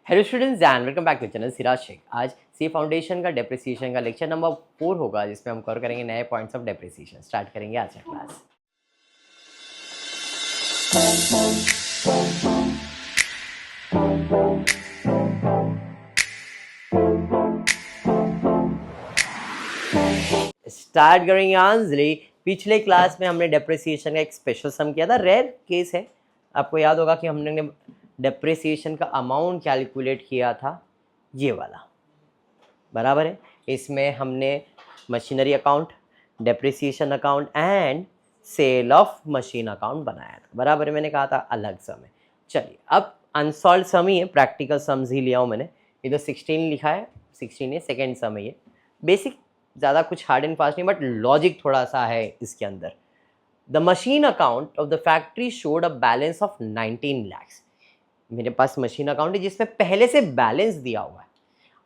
Hello students and welcome back to channel Siraj Shaikh. आज C foundation का depreciation का lecture number 4 होगा, जिसमें हम कवर करेंगे नए पॉइंट्स ऑफ डेप्रिसिएशन। स्टार्ट करेंगे आज का क्लास। स्टार्ट करेंगे अंजलि। पिछले क्लास में हमने डेप्रिसिएशन का एक स्पेशल सम किया था, रेयर केस है। आपको याद होगा कि हमने डेप्रिसिएशन का अमाउंट कैलकुलेट किया था, ये वाला, बराबर है। इसमें हमने machinery account, depreciation account and sale of machine account बनाया था, बराबर है। मैंने कहा था अलग सम है। चलिए, अब अनसॉल्व सम ही है, प्रैक्टिकल समझ ही लिया हूँ मैंने। इधर 16 लिखा है, 16 है, सेकेंड सम है ये। बेसिक, ज़्यादा कुछ हार्ड एंड फास्ट नहीं, बट लॉजिक थोड़ा सा है इसके अंदर। The machine account of the factory showed a balance of 19 lakhs। मेरे पास मशीन अकाउंट है जिसमें पहले से बैलेंस दिया हुआ है।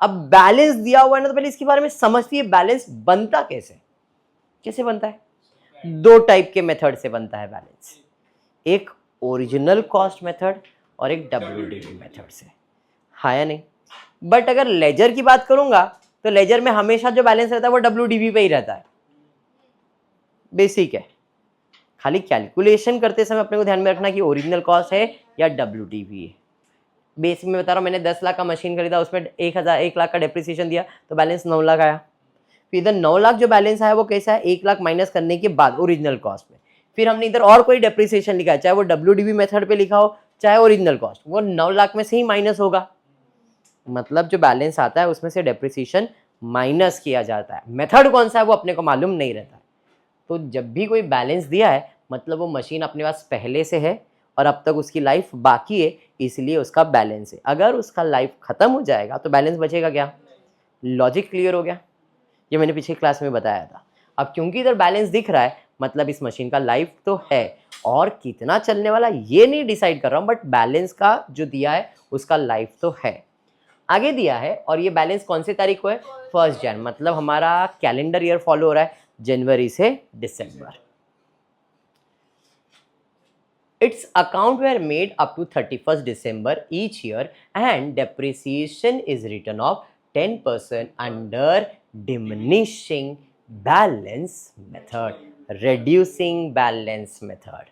अब बैलेंस दिया हुआ है ना, तो पहले इसके बारे में समझती है बैलेंस बनता कैसे। कैसे बनता है? दो टाइप के मेथड से बनता है बैलेंस, एक ओरिजिनल कॉस्ट मेथड और एक WDV मेथड से, हाँ या नहीं? बट अगर लेजर की बात करूंगा तो लेजर में हमेशा जो बैलेंस रहता है वो WDV पे ही रहता है। बेसिक है, खाली कैलकुलेशन करते समय अपने को ध्यान में रखना कि ओरिजिनल कॉस्ट है या WDV है। बेसिक में बता रहा हूँ, मैंने 10 लाख का मशीन खरीदा, उसमें 1 लाख का डेप्रिसिएशन दिया तो बैलेंस 9 लाख आया। फिर इधर 9 लाख जो बैलेंस आया वो कैसा है? 1 लाख माइनस करने के बाद ओरिजिनल कॉस्ट में। फिर हमने इधर और कोई डेप्रिसिएशन लिखा है, चाहे वो WDV मेथड पे लिखा हो चाहे ओरिजिनल कॉस्ट, वो 9 लाख में से ही माइनस होगा। मतलब जो बैलेंस आता है उसमें से डेप्रिसिएशन माइनस किया जाता है। मेथड कौन सा है वो अपने को मालूम नहीं रहता। तो जब भी कोई बैलेंस दिया है, मतलब वो मशीन अपने पास पहले से है और अब तक उसकी लाइफ बाकी है, इसलिए उसका बैलेंस है। अगर उसका लाइफ खत्म हो जाएगा तो बैलेंस बचेगा क्या? लॉजिक क्लियर हो गया? ये मैंने पिछली क्लास में बताया था। अब क्योंकि इधर बैलेंस दिख रहा है, मतलब इस मशीन का लाइफ तो है, और कितना चलने वाला ये नहीं डिसाइड कर रहा हूँ, बट बैलेंस का जो दिया है उसका लाइफ तो है। आगे दिया है, और ये बैलेंस कौन सी तारीख को है? 1 जन, मतलब हमारा कैलेंडर ईयर फॉलो हो रहा है जनवरी से दिसंबर। Its account were made up to 31st December each year and depreciation is written off 10% under diminishing balance method, reducing balance method।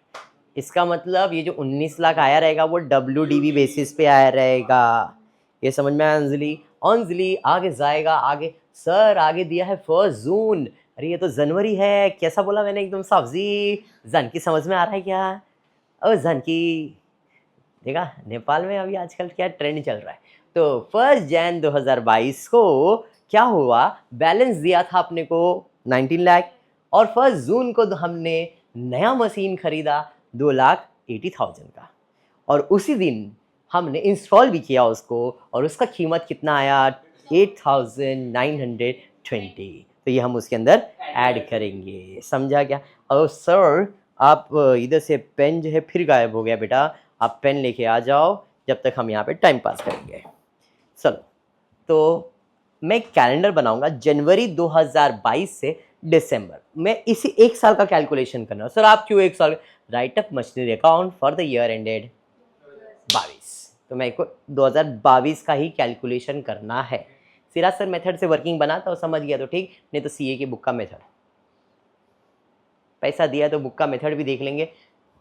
इसका मतलब ये जो 19 लाख आया रहेगा वो WDV बेसिस पे आया रहेगा। ये समझ में आया अंजलि? अंजलि आगे जाएगा, आगे सर आगे दिया है 1 जून। अरे ये तो जनवरी है। कैसा बोला मैंने? एकदम साफ जी। जन की समझ में आ रहा है क्या? ओ जानकी, देखा नेपाल में अभी आजकल क्या ट्रेंड चल रहा है। तो 1 जन 2022 को क्या हुआ? बैलेंस दिया था अपने को 19 लाख, और 1 जून को हमने नया मशीन खरीदा 2,80,000 का, और उसी दिन हमने इंस्टॉल भी किया उसको, और उसका कीमत कितना आया? 8,920। तो ये हम उसके अंदर ऐड करेंगे। समझा क्या? और सर आप इधर से पेन जो है फिर गायब हो गया बेटा, आप पेन लेके आ जाओ, जब तक हम यहाँ पे टाइम पास करेंगे। चलो, तो मैं कैलेंडर बनाऊंगा जनवरी 2022 से दिसंबर। मैं इसी एक साल का कैलकुलेशन करना। सर आप क्यों एक साल? Right up machinery account for the year ended 22। तो मैं को 2022 का ही कैलकुलेशन करना है। सिराज सर मेथड से वर्किंग बना तो समझ गया तो ठीक, नहीं तो CA की बुक का मेथड। पैसा दिया तो बुक का मेथड भी देख लेंगे,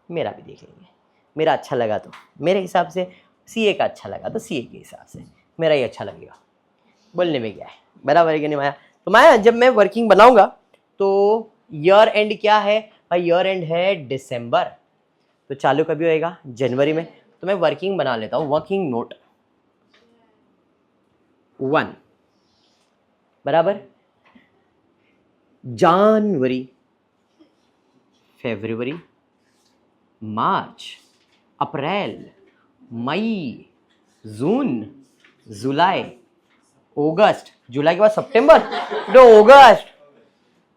मेरा भी देख लेंगे। मेरा अच्छा लगा तो मेरे हिसाब से, CA का अच्छा लगा तो CA के हिसाब से मेरा ही अच्छा लगेगा। बोलने में क्या है, बराबर है कि नहीं माया? तो माया, जब मैं वर्किंग बनाऊंगा तो ईयर एंड क्या है भाई? ईयर एंड है दिसंबर, तो चालू कभी होएगा? जनवरी में। तो मैं वर्किंग बना लेता हूँ, वर्किंग नोट 1, बराबर। जनवरी, फरवरी, मार्च, अप्रैल, मई, जून, जुलाई, अगस्त, जुलाई के बाद सितंबर, तो अगस्त,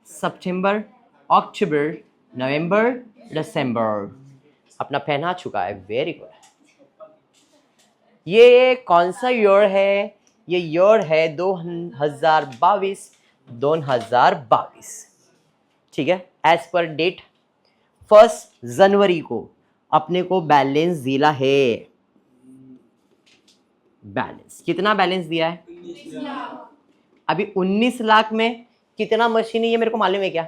सितंबर, अक्टूबर, नवंबर, दिसंबर। अपना पेन आ चुका है, वेरी गुड। ये कौन सा ईयर है? ये ईयर है 2022, 2022, ठीक है। एज पर डेट 1 जनवरी को अपने को बैलेंस दिला है। बैलेंस। कितना बैलेंस दिया है? 19,00,000। अभी 19 लाख में कितना मशीन है ये मेरे को मालूम है क्या?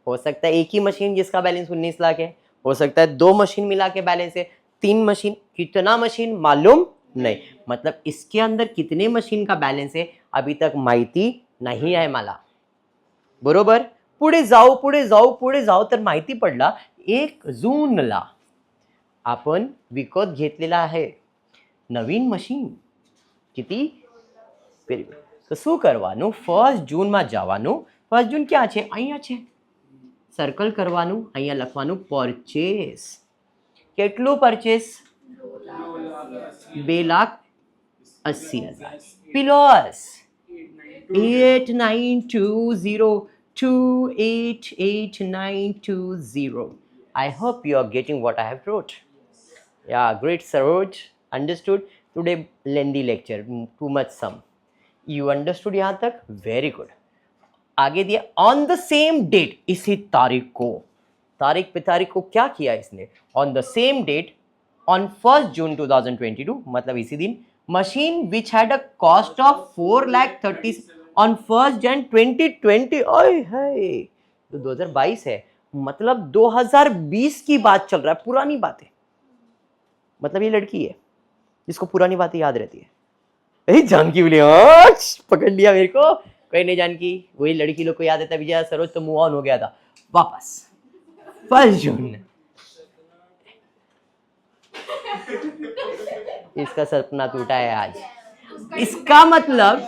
हो सकता है एक ही मशीन जिसका बैलेंस 19 लाख है, हो सकता है 2 मशीन मिला के बैलेंस है, 3 मशीन, कितना मशीन मालूम नहीं। मतलब इसके अंदर कितने मशीन का बैलेंस है अभी तक माहिती नाही आहे मला, बरोबर. पुढे जाऊ पुढे जाऊ पुढे जाऊ तर माहिती पडला 1 जूनला आपण विकत घेतलेला आहे नवीन मशीन. किती? તો શું કરવાનું? 1 જૂનમાં જવાનું. 1 જૂન ક્યાં છે? અહીંયા છે. સર્કલ કરવાનું, અહીંયા લખવાનું પરચેસ. કેટલું purchase? 2,80,000 plus 8920288920. I hope you are getting what I have wrote. Yeah, great Saroj. Understood. Today lengthy lecture, too much sum. You understood यहाँ तक? Very good. आगे दिया ऑन द सेम डेट, इसी तारीख को, तारीख पे तारीख को क्या किया इसने? On the same date, on 1 June 2022, मतलब इसी दिन, machine which had a cost of 4,30,000 on 1 Jan 2020. ओए हाय, तो 2022 है, मतलब 2020 की बात चल रहा है, पुरानी बात है. मतलब ये लड़की है जिसको पुरानी बातें याद रहती है. जानकी बोली पकड़ लिया मेरे को. कोई नहीं जानकी, वही लड़की लोग को याद रहता है. विजय सरोज तो मूव ऑन हो गया था वापस 1 जून. इसका सपना टूटा है आज. इसका मतलब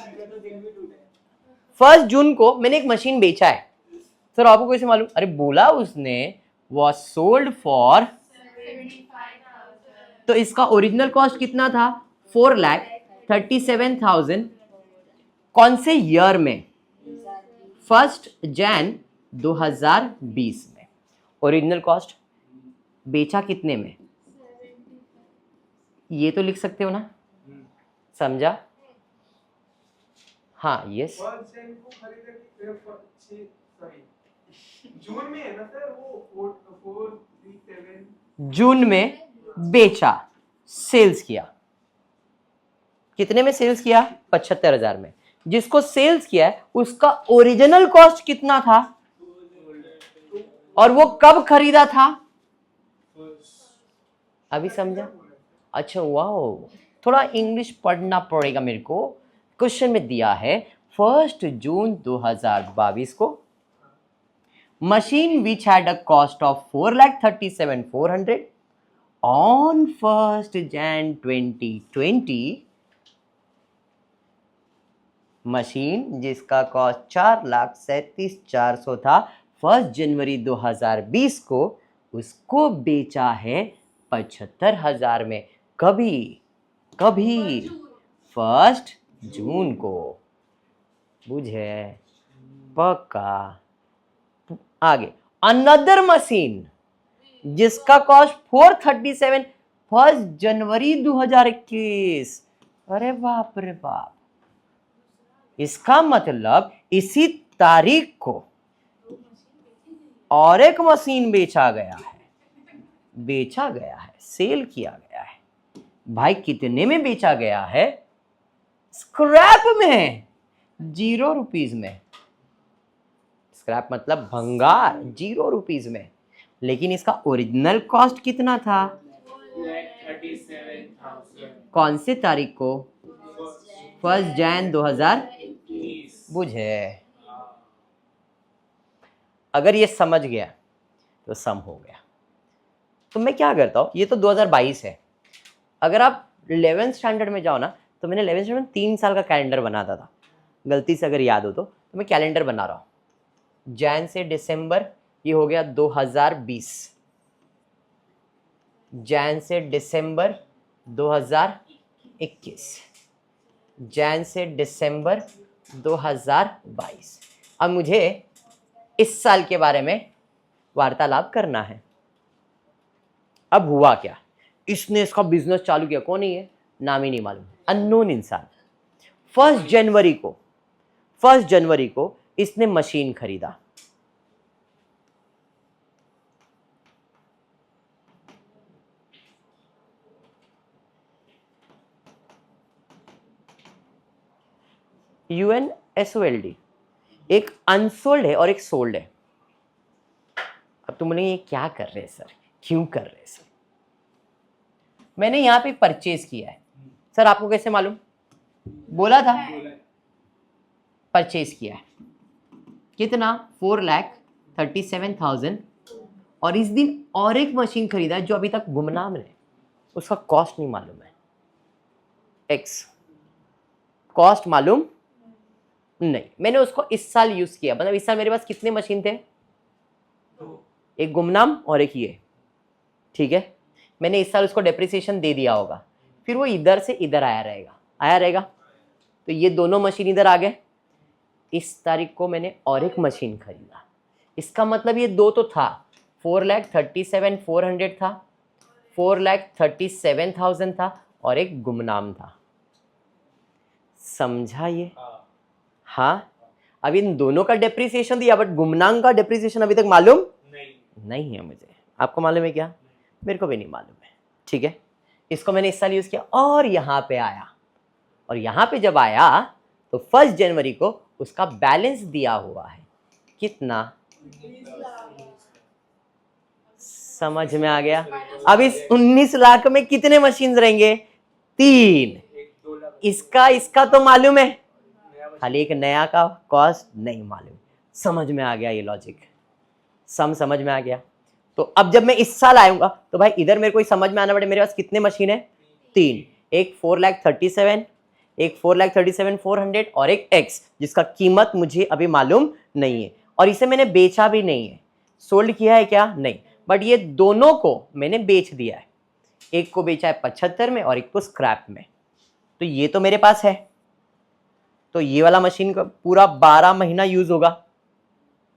1 जून को मैंने एक मशीन बेचा है. सर आपको कैसे मालूम? अरे बोला उसने वॉज सोल्ड फॉर, तो इसका ओरिजिनल कॉस्ट कितना था? 4,37,000. कौन से ईयर में? 1 जैन 2020 में. ओरिजिनल कॉस्ट बेचा कितने में? ये तो लिख सकते हो ना, समझा? हाँ, यस. जून में है ना सर, वो 437 जून में बेचा, सेल्स किया. कितने में सेल्स किया? 75,000 में. जिसको सेल्स किया है उसका ओरिजिनल कॉस्ट कितना था और वो कब खरीदा था? अभी समझा? अच्छा, वाओ, थोड़ा इंग्लिश पढ़ना पड़ेगा मेरे को. क्वेश्चन में दिया है 1 जून 2022 को machine which had a cost of 4,37,400 on 1 Jain 2020, machine जिसका कॉस्ट 4,37,400 था 1 जनवरी 2020 को, उसको बेचा है 75,000 में. कभी? 1 जून को. बुझे? पक्का. आगे, अनदर मशीन जिसका कॉस्ट 437 1 जनवरी 2021. अरे बाप रे बाप. इसका मतलब इसी तारीख को और एक मशीन बेचा गया है, सेल किया गया है. भाई कितने में बेचा गया है? स्क्रैप में, 0 रुपीज में. स्क्रैप मतलब भंगार, 0 रुपीज में. लेकिन इसका ओरिजिनल कॉस्ट कितना था? 37,000. कौन से तारीख को? 1 जैन 2020. बुझे? अगर ये समझ गया तो सम हो गया. तो मैं क्या करता हूँ, ये तो 2022 है. अगर आप 11th स्टैंडर्ड में जाओ ना, तो मैंने 11th स्टैंडर्ड में 3 साल का कैलेंडर बनाता था. गलती से अगर याद हो तो मैं कैलेंडर बना रहा हूँ. जैन से दिसंबर, ये हो गया 2020. जैन से दिसंबर 2021. जैन से दिसंबर 2022. अब मुझे इस साल के बारे में वार्तालाप करना है. अब हुआ क्या? इसने इसका बिजनेस चालू किया. कौन है ये? नाम ही नहीं मालूम, अननोन इंसान. 1 जनवरी को इसने मशीन खरीदा. UNSOLD, एक अनसोल्ड है और एक सोल्ड है। अब तुम बोलेंगे ये क्या कर रहे हैं सर, क्यों कर रहे हैं सर? मैंने यहाँ पे परचेज किया है सर, आपको कैसे मालूम? बोला था परचेज किया है। कितना? 4,37,000। और इस दिन और एक मशीन खरीदा है जो अभी तक गुमनाम है, उसका कॉस्ट नहीं मालूम है। एक्स कॉस्ट मालूम नहीं। मैंने उसको इस साल यूज किया, मतलब इस साल मेरे पास कितने मशीन थे? एक गुमनाम और एक ये, ठीक है। मैंने इस साल उसको डेप्रिसिएशन दे दिया होगा, फिर वो इधर से इधर आया रहेगा। तो ये दोनों मशीन इधर आ गए। इस तारीख को मैंने और एक मशीन खरीदा, इसका मतलब ये दो तो था। 4,37,400 था, 4,37,000 था और एक गुमनाम था। समझा ये? हाँ। अब इन दोनों का डेप्रिसिएशन दिया, बट गुमनाम का डेप्रिसिएशन अभी तक मालूम नहीं है मुझे। आपको मालूम है क्या? मेरे को भी नहीं मालूम है, ठीक है। इसको मैंने इस साल यूज किया और यहाँ पे आया, और यहाँ पे जब आया तो 1 जनवरी को उसका बैलेंस दिया हुआ है कितना? समझ में आ गया? अब इस 19 लाख में कितने मशीन रहेंगे? 3। इसका तो मालूम है, खाली एक नया का कॉस्ट नहीं मालूम। समझ में आ गया ये लॉजिक? समझ में आ गया? तो अब जब मैं इस साल आऊंगा तो भाई इधर मेरे को समझ में आना पड़े, मेरे पास कितने मशीन है? 3। एक 4,37,000, एक 4,37,400 और एक एक्स जिसका कीमत मुझे अभी मालूम नहीं है, और इसे मैंने बेचा भी नहीं है। सोल्ड किया है क्या? नहीं, बट ये दोनों को मैंने बेच दिया है। एक को बेचा है 75 में और एक को स्क्रैप में। तो ये तो मेरे पास है, तो ये वाला मशीन का पूरा 12 महीना यूज होगा।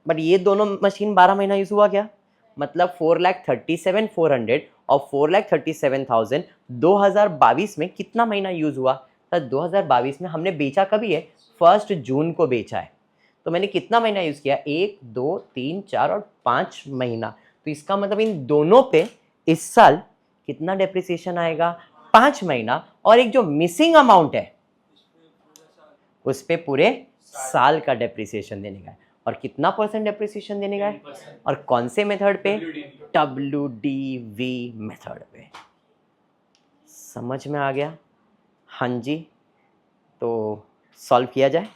बट ये दोनों मशीन 12 महीना यूज हुआ क्या? मतलब 4,37,400 और 4,37,000 2022 में कितना महीना यूज हुआ? तो 2022 में हमने बेचा कभी है? 1 जून को बेचा है। तो मैंने कितना महीना यूज किया? 1, 2, 3, 4 और 5 महीना। तो इसका मतलब इन दोनों पे इस साल कितना डेप्रिसिएशन आएगा? 5 महीना। और एक जो मिसिंग अमाउंट है उस पे पूरे साल का डेप्रिसिएशन देने का है। और कितना % डेप्रिसिएशन देने का है? और कौन से मेथड पे? WDV मेथड पे। समझ में आ गया? हाँ जी। तो सॉल्व किया जाए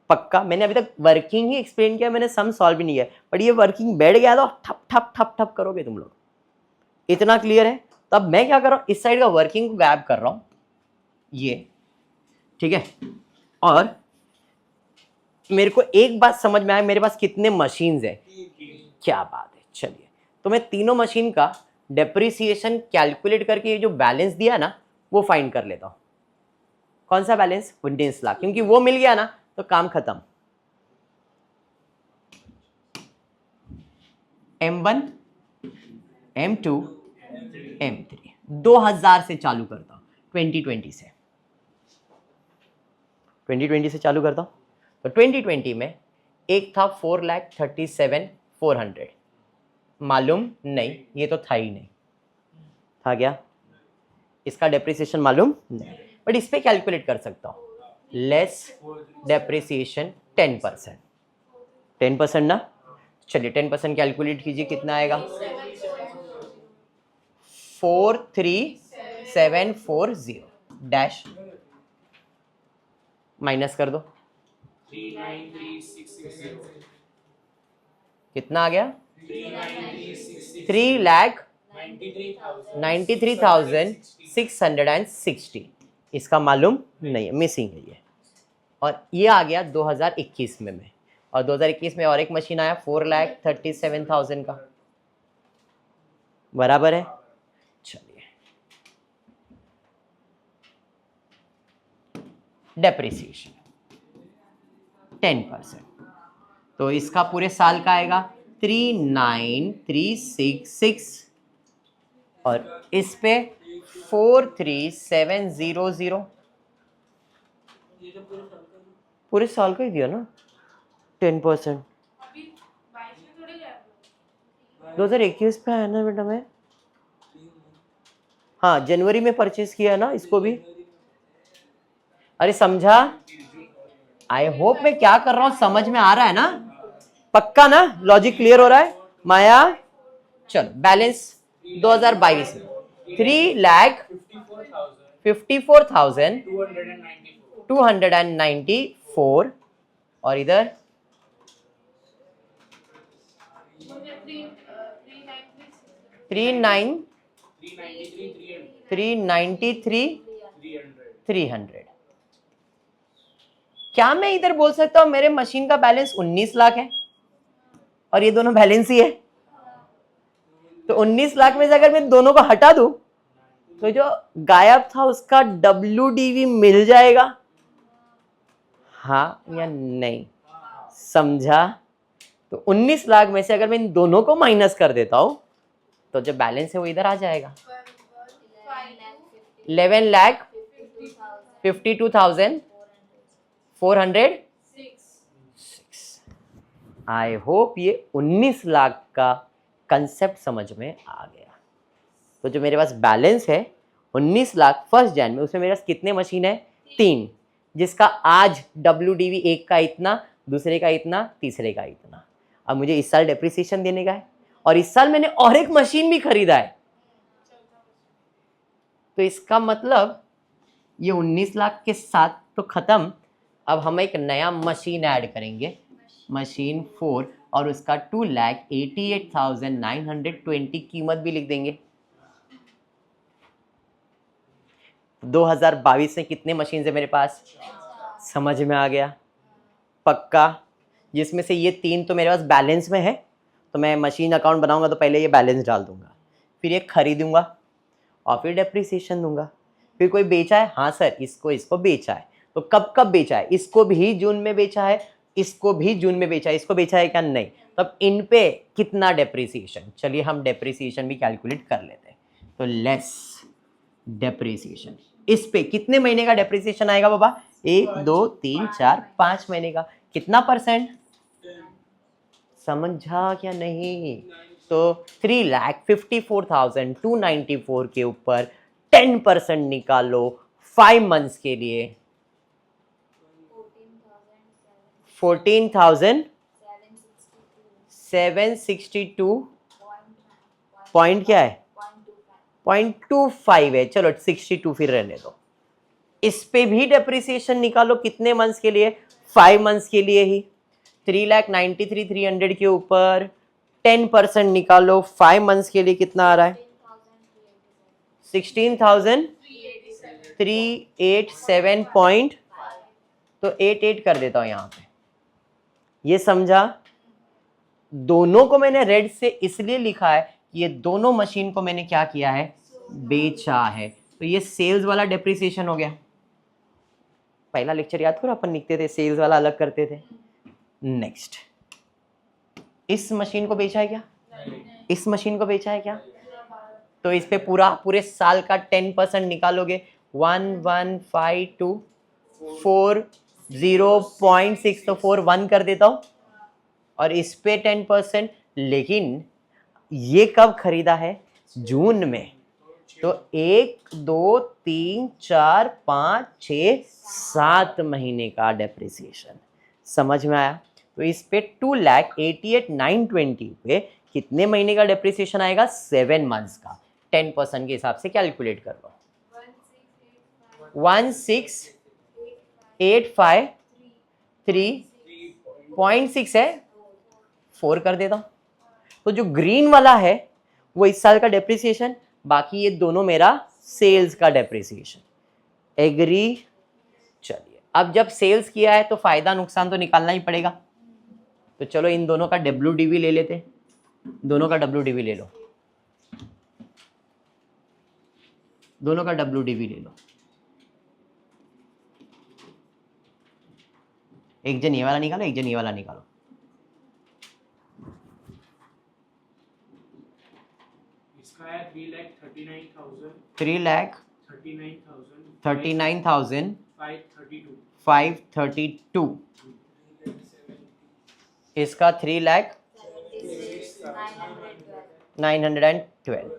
पक्का। मैंने अभी तक वर्किंग ही एक्सप्लेन किया, मैंने सम सॉल्व भी नहीं किया, बट ये वर्किंग बैठ गया तो ठप ठप ठप ठप करोगे तुम लोग। इतना क्लियर है? तब मैं क्या कर रहा हूँ, इस साइड का वर्किंग को गैप कर रहा हूँ, ये ठीक है। और मेरे को एक बात समझ में आया, मेरे पास कितने मशीन्स है? क्या बात है। चलिए, तो मैं तीनों मशीन का डेप्रिसिएशन कैलकुलेट करके ये जो बैलेंस दिया ना वो फाइंड कर लेता हूं। कौन सा बैलेंस? 19 लाख, क्योंकि वो मिल गया ना तो काम खत्म। M1, M2, M3 2000 से चालू करता हूं, 2020 से चालू करता हूं। तो 2020 में एक था 4,37,400, मालूम नहीं, ये तो था ही नहीं। था क्या? इसका डेप्रिसिएशन मालूम नहीं, बट इस पे कैलकुलेट कर सकता हूं। लेस डेप्रिसिएशन 10%, 10% ना। चलिए 10% कैलकुलेट कीजिए, कितना आएगा? 43740 डैश माइनस कर दो, 393,660। कितना आ गया? 3,93,660। इसका मालूम नहीं है, मिसिंग है ये। और ये आ गया 2021 में और 2021 में और एक मशीन आया 4,37,000 का, बराबर है। चलिए, डेप्रिसिएशन 10%, तो इसका पूरे साल का आएगा 39,366 और इस पे 4,3700। पूरे साल का ही दिया ना 10%। 2021 पे आया ना बेटा मैं? हाँ, जनवरी में परचेज किया है ना इसको भी। अरे समझा? आई होप मैं क्या कर रहा हूं समझ में आ रहा है ना, पक्का ना, लॉजिक क्लियर हो रहा है माया? चलो बैलेंस 2022 में 3,54,294 और इधर 393,300। क्या मैं इधर बोल सकता हूं मेरे मशीन का बैलेंस 19 लाख है और ये दोनों बैलेंस ही है? तो 19 लाख में से अगर मैं दोनों को हटा दूं तो जो गायब था उसका WDV मिल जाएगा, हाँ या नहीं? समझा? तो 19 लाख में से अगर मैं इन दोनों को माइनस कर देता हूं तो जो बैलेंस है वो इधर आ जाएगा 11,52,406। आई होप ये 19 लाख का कंसेप्ट समझ में आ गया। तो जो मेरे पास बैलेंस है 19 लाख फर्स्ट जैन में, उसमें मेरे पास कितने मशीन है? 3, जिसका आज WDV एक का इतना, दूसरे का इतना, तीसरे का इतना। अब मुझे इस साल डेप्रिसिएशन देने का है और इस साल मैंने और एक मशीन भी खरीदा है, तो इसका मतलब ये 19 लाख के साथ तो खत्म। अब हम एक नया मशीन ऐड करेंगे, मशीन 4, और उसका 2,88,920 कीमत भी लिख देंगे। 2022 में कितने मशीन है मेरे पास? समझ में आ गया? पक्का? जिसमें से ये 3 तो मेरे पास बैलेंस में है, तो मैं मशीन अकाउंट बनाऊंगा तो पहले ये बैलेंस डाल दूंगा, फिर ये खरीदूंगा और फिर डेप्रिसिएशन दूंगा। फिर कोई बेचा है, हाँ सर इसको बेचा है, तो कब कब बेचा है? इसको भी जून में बेचा है, इसको भी जून में बेचा है, इसको बेचा है क्या? नहीं। तब इन पे कितना डेप्रिसिएशन? चलिए हम डेप्रिसिएशन भी कैलकुलेट कर लेते हैं। तो लेस डेप्रिसिएशन, इस पे कितने महीने का डेप्रिसिएशन आएगा बाबा? 1 2 3 4 5 महीने का। कितना परसेंट? समझा क्या नहीं? तो 3,54,294 के ऊपर 10% निकालो 5 मंथ्स के लिए, 14,762 पॉइंट क्या है? 0.25 है। चलो 62 फिर रहने दो। इस पे भी डेप्रिसिएशन निकालो कितने मंथ्स के लिए? 5 मंथ्स के लिए ही। 3,93,300 के ऊपर 10% निकालो 5 मंथ्स के लिए, कितना आ रहा है? 16,387 पॉइंट, तो 88 कर देता हूं यहां पे। ये समझा? दोनों को मैंने रेड से इसलिए लिखा है कि ये दोनों मशीन को मैंने क्या किया है? बेचा है। तो ये सेल्स वाला डेप्रिसिएशन हो गया। पहला लेक्चर याद करो, अपन लिखते थे सेल्स वाला अलग करते थे। नेक्स्ट, इस मशीन को बेचा है क्या? इस मशीन को बेचा है क्या? तो इस पे पूरे साल का 10% निकालोगे 1152 40.6, तो 41 कर देता हूं, और इस पे 10%। लेकिन ये कब खरीदा है? जून में। तो 1 2 3 4 5 6 7 महीने का डेप्रिसिएशन। समझ में आया? तो इस पे 2,88,920 पे कितने महीने का डेप्रिसिएशन आएगा? 7 मंथ्स का। 10% के हिसाब से कैलकुलेट कर लो। 16,853.6 है, 4 कर देता हूं। तो जो ग्रीन वाला है वो इस साल का डेप्रिसिएशन, बाकी ये दोनों मेरा सेल्स का डेप्रिसिएशन। एग्री? चलिए, अब जब सेल्स किया है तो फायदा नुकसान तो निकालना ही पड़ेगा। तो चलो इन दोनों का WDV ले लेते। दोनों का WDV ले लो, दोनों का WDV ले लो। एक जन ये वाला निकालो, एक जन ये वाला निकालो। इसका है 3,39,000 532। इसका 3,09,12।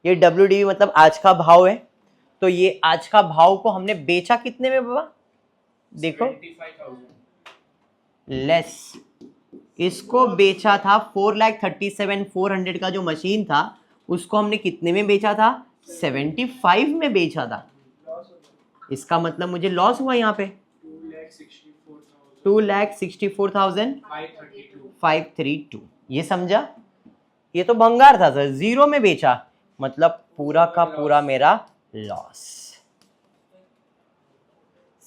ये WDV मतलब आज का भाव है। तो ये आज का भाव को हमने बेचा कितने में बाबा? देखो 75,000 लेस, इसको बेचा था 4,37,400 का जो मशीन था उसको हमने कितने में बेचा था? 75 में बेचा था। इसका मतलब मुझे लॉस हुआ यहाँ पे 2,64,532। ये समझा? ये तो भंगार था सर, जीरो में बेचा, मतलब पूरा का पूरा मेरा लॉस।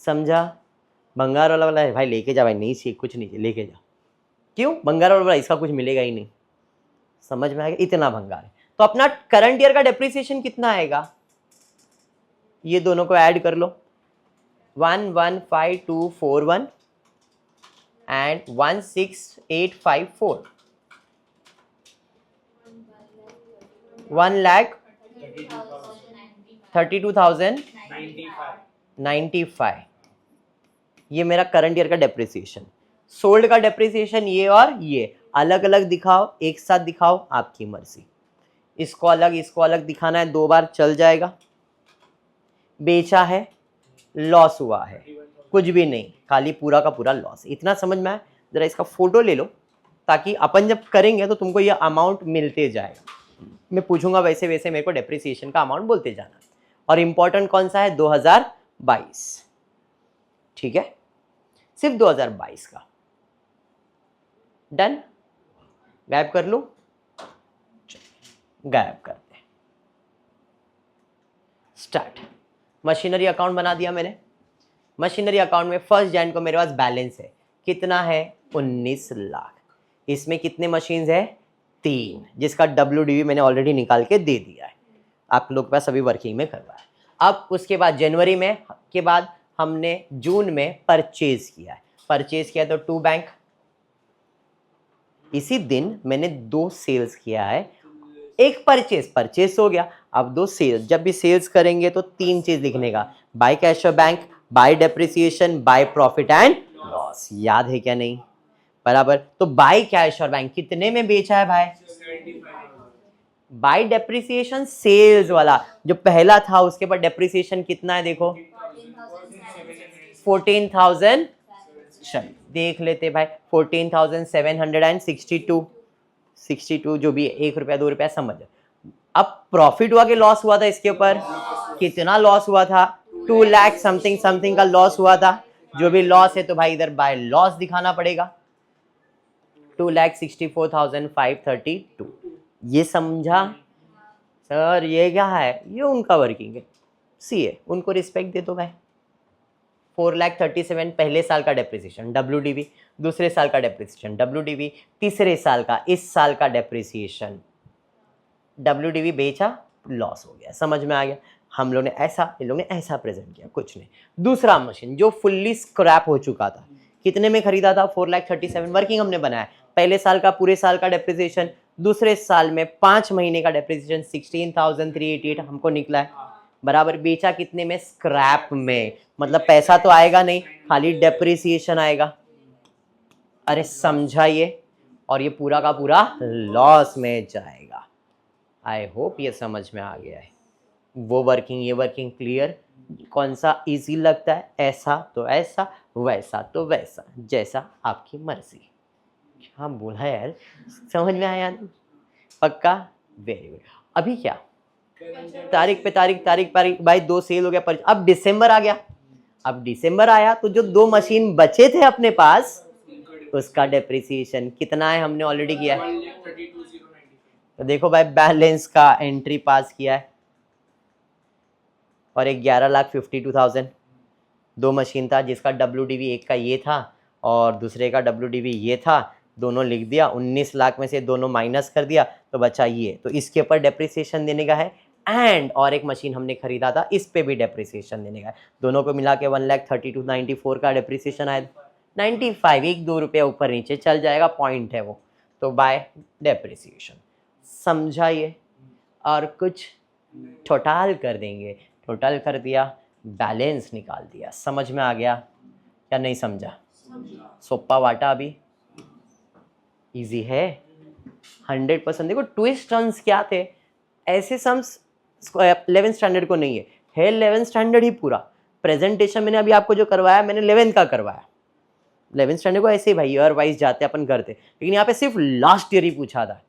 समझा? भंगार वाला है भाई, लेके जा भाई, नहीं चाहिए, कुछ नहीं चाहिए, लेके जा। क्यों? भंगार वाला इसका कुछ मिलेगा ही नहीं। समझ में आएगा? इतना भंगार है। तो अपना करंट ईयर का डेप्रिसिएशन कितना आएगा? ये दोनों को ऐड कर लो, 115,241 एंड 16,854, 1,32,095। ये मेरा करंट ईयर का डेप्रिसिएशन। सोल्ड का डेप्रिसिएशन ये और ये अलग अलग दिखाओ, एक साथ दिखाओ, आपकी मर्जी। इसको अलग दिखाना है, 2 बार चल जाएगा। बेचा है, लॉस हुआ है, कुछ भी नहीं, खाली पूरा का पूरा लॉस। इतना समझ में आया? जरा इसका फोटो ले लो, ताकि अपन जब करेंगे तो तुमको ये अमाउंट मिलते जाएगा। मैं पूछूंगा वैसे वैसे मेरे को डेप्रिसिएशन का अमाउंट बोलते जाना। और इंपॉर्टेंट कौन सा है? 2022। ठीक है, सिर्फ 2022 का। डन? गायब कर लूं? गायब करते हैं। स्टार्ट। मशीनरी अकाउंट बना दिया मैंने। मशीनरी अकाउंट में 1 जनवरी को मेरे पास बैलेंस है, कितना है? 19 लाख। इसमें कितने मशीन्स है? 3, जिसका WDV मैंने ऑलरेडी निकाल के दे दिया है, आप लोग के पास अभी वर्किंग में करवा है। अब उसके बाद जनवरी में के बाद हमने जून में परचेज किया है। परचेज किया तो 2 बैंक। इसी दिन मैंने 2 सेल्स किया है, एक परचेज हो गया, अब 2 सेल्स। जब भी सेल्स करेंगे तो 3 चीज लिखने का, बाय कैश और bank, bye depreciation, by profit and loss. याद है क्या? नहीं? बराबर। तो बाय कैश और बैंक कितने में बेचा है भाई? 75,000 बाय डेप्रिसिएशन सेल्स वाला जो पहला था, उसके बाद डेप्रिसिएशन कितना है देखो, 14,000। चल देख लेते भाई, 14,762 जो भी 1 रुपया 2 रुपया समझ। अब प्रॉफिट हुआ कि लॉस हुआ था? इसके ऊपर कितना लॉस हुआ था? 2 लाख समथिंग का लॉस हुआ था। जो भी लॉस है तो भाई इधर बाय लॉस दिखाना पड़ेगा, 2,64,532। ये समझा सर? ये क्या है? ये उनका वर्किंग है, सीए, उनको रिस्पेक्ट दे दो भाई। 4,37,000 पहले साल का डेप्रिसिएशन WDV, दूसरे साल का डेप्रिसिएशन WDV, तीसरे साल का, इस साल का डेप्रिसिएशन WDV। बेचा, लॉस हो गया। समझ में आ गया? हम लोग ने ऐसा, इन लोग ने ऐसा प्रेजेंट किया, कुछ नहीं। दूसरा मशीन जो फुल्ली स्क्रैप हो चुका था, कितने में खरीदा था? 4,37,000 वर्किंग हमने बनाया। पहले साल का, पूरे साल का डेप्रिसिएशन, दूसरे साल में 5 महीने का डेप्रिसिएशन 16,388 हमको निकला है। बराबर। बेचा कितने में? स्क्रैप में, मतलब पैसा तो आएगा नहीं, खाली डेप्रिसिएशन आएगा। अरे समझा ये? और ये पूरा का पूरा लॉस में जाएगा। आई होप ये समझ में आ गया है। वो वर्किंग, ये वर्किंग क्लियर? कौन सा इजी लगता है? ऐसा तो ऐसा, वैसा तो वैसा, जैसा आपकी मर्जी। क्या बोला यार, समझ में आया? पक्का? Very good. अभी क्या तारीख पे तारीख भाई 2 सेल हो गया पर अब डिसम्बर आ गया। अब डिसम्बर आया तो जो 2 मशीन बचे थे अपने पास, उसका डेप्रिसिएशन कितना है? हमने ऑलरेडी किया है। 1,32,095 तो देखो भाई, बैलेंस का एंट्री पास किया है और 11,52,000। 2 मशीन था जिसका WDV, एक का ये था और दूसरे का WDV ये था, दोनों लिख दिया। 19 लाख में से दोनों माइनस कर दिया तो बचा ये, तो इसके ऊपर डेप्रिसिएशन देने का है। एंड और एक मशीन हमने खरीदा था, इस पे भी डेप्रिसिएशन देने का है। दोनों को मिला के 1,32,94 का डेप्रिसिएशन आया। 95, 1-2 रुपया ऊपर नीचे चल जाएगा, पॉइंट है वो, तो बाय डेप्रिसिएशन। समझा ये? और कुछ टोटल कर देंगे, टोटल कर दिया, बैलेंस निकाल दिया। समझ में आ गया या नहीं समझा? सोप्पा वाटा अभी इजी है 100%। देखो ट्विस्ट टर्न्स क्या थे, ऐसे सम्स 11th स्टैंडर्ड को नहीं है 11th स्टैंडर्ड ही पूरा। प्रेजेंटेशन मैंने अभी आपको जो करवाया मैंने 11th का करवाया। 11th स्टैंडर्ड को ऐसे ही भाई ईयर वाइज जाते अपन करते, लेकिन यहाँ पे सिर्फ लास्ट ईयर ही पूछा था।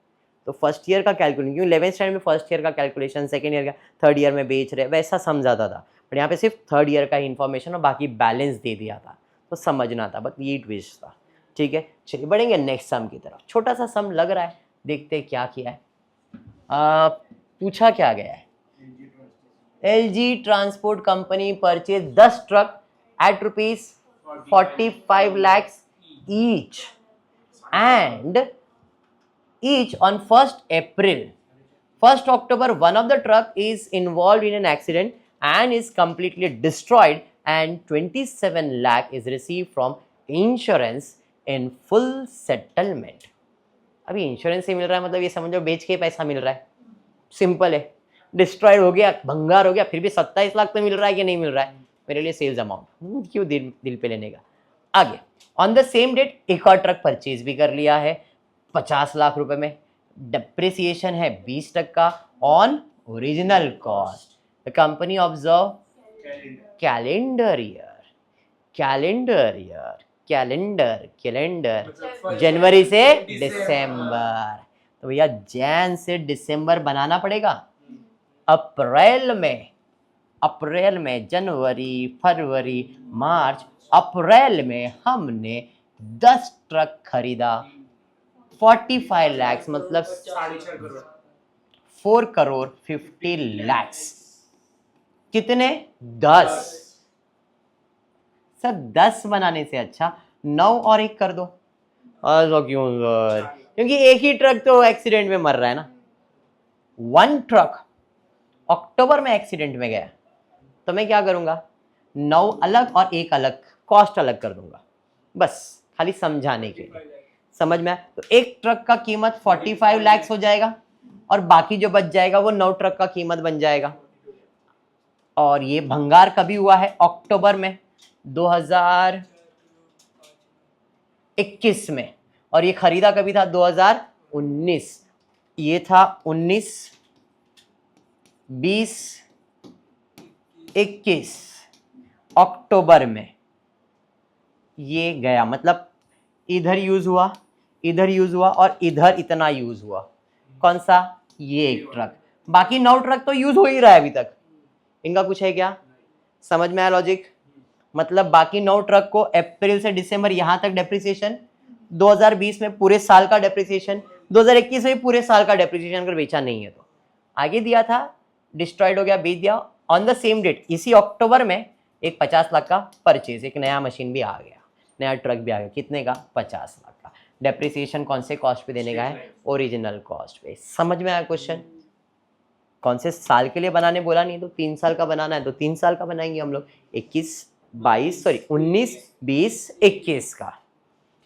तो फर्स्ट ईयर का कैलकुलेशन, क्योंकि 11th स्टैंडर्ड में फर्स्ट ईयर का कैलकुलेशन, सेकेंड ईयर का, थर्ड ईयर में बेच रहे वैसा समझाता था, बट यहाँ पे सिर्फ थर्ड ईयर का इन्फॉर्मेशन और बाकी बैलेंस दे दिया था, तो समझना था, बस ये ट्विस्ट था। ठीक है, चलिए बढ़ेंगे नेक्स्ट सम की तरफ। छोटा सा सम लग रहा है, देखते क्या किया है। पूछा क्या गया है, LG transport company purchase 10 truck at ₹45 lakhs each and each on 1st April. 1st October, one of the truck is involved in an accident and is completely destroyed and 27 lakh is received from insurance in full settlement. अभी insurance से मिल रहा है मतलब ये समझो बेच के पैसा मिल रहा है, सिंपल है। डिस्ट्रॉयड हो गया, भंगार हो गया, फिर भी 27 लाख तो मिल रहा है कि नहीं मिल रहा है, मेरे लिए सेल्स अमाउंट क्यों दिल पे लेने का। आगे ऑन द सेम डेट एक और ट्रक परचेज भी कर लिया है 50 लाख रुपए में, डेप्रिसिएशन है 20% on original cost. The company observe calendar जनवरी से दिसंबर, तो भैया जैन से दिसंबर बनाना पड़ेगा। अप्रैल में जनवरी, फरवरी, मार्च, अप्रैल में हमने 10 ट्रक खरीदा 45 lakhs, मतलब 4 करोड़ 50 lakhs। कितने? 10। सर 10 बनाने से अच्छा 9 और 1 कर दो। ऐसा क्यों सर? क्योंकि एक ही ट्रक तो एक्सीडेंट में मर रहा है ना। 1 ट्रक अक्टूबर में एक्सीडेंट में गया, तो मैं क्या करूंगा, 9 अलग और 1 अलग, कॉस्ट अलग कर दूंगा, बस खाली समझाने के लिए। समझ में आया? तो एक ट्रक का कीमत 45 lakhs हो जाएगा और बाकी जो बच जाएगा वो 9 ट्रक का कीमत बन जाएगा। और ये भंगार कभी हुआ है? अक्टूबर में 2021 में, और ये खरीदा कभी था? 2019। ये था 19, 20, 21 अक्टूबर में ये गया, मतलब इधर यूज हुआ, इधर यूज हुआ और इधर इतना यूज हुआ। कौन सा? ये एक ट्रक। बाकी 9 ट्रक तो यूज हो ही रहा है अभी तक, इनका कुछ है क्या? समझ में आया लॉजिक? मतलब बाकी 9 ट्रक को अप्रैल से दिसंबर यहां तक डेप्रिसिएशन, 2020 में पूरे साल का डेप्रिसिएशन, 2021 में पूरे साल का डेप्रिसिएशन अगर बेचा नहीं है तो। आगे दिया था डिस्ट्रॉयड हो गया, बेच दिया। ऑन द सेम डेट इसी अक्टूबर में एक 50 लाख का परचेज, एक नया मशीन भी आ गया, नया ट्रक भी आ गया। कितने का? 50 लाख का। डेप्रिसिएशन कौन से कॉस्ट पे देने का है? ओरिजिनल कॉस्ट पे। समझ में आया क्वेश्चन? कौन से साल के लिए बनाने बोला नहीं, तो 3 साल का बनाना है तो 3 साल का बनाएंगे हम लोग, 19, 20, 21 का।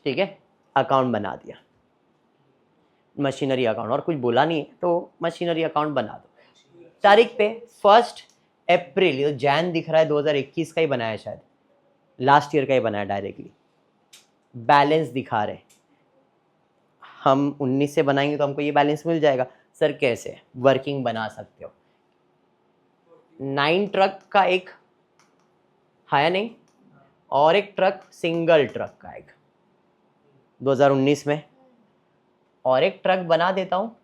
ठीक है, अकाउंट बना दिया, मशीनरी अकाउंट, और कुछ बोला नहीं है तो मशीनरी अकाउंट बना दो। तारीख पे 1 अप्रैल, ये तो जैन दिख रहा है, 2021 का ही बनाया शायद, लास्ट ईयर का ही बनाया डायरेक्टली। बैलेंस दिखा रहे, हम 19 से बनाएंगे तो हमको ये बैलेंस मिल जाएगा। सर कैसे? वर्किंग बना सकते हो। 9 ट्रक का एक है नहीं, और एक ट्रक सिंगल ट्रक का एक 2019 में, और एक ट्रक बना देता हूँ,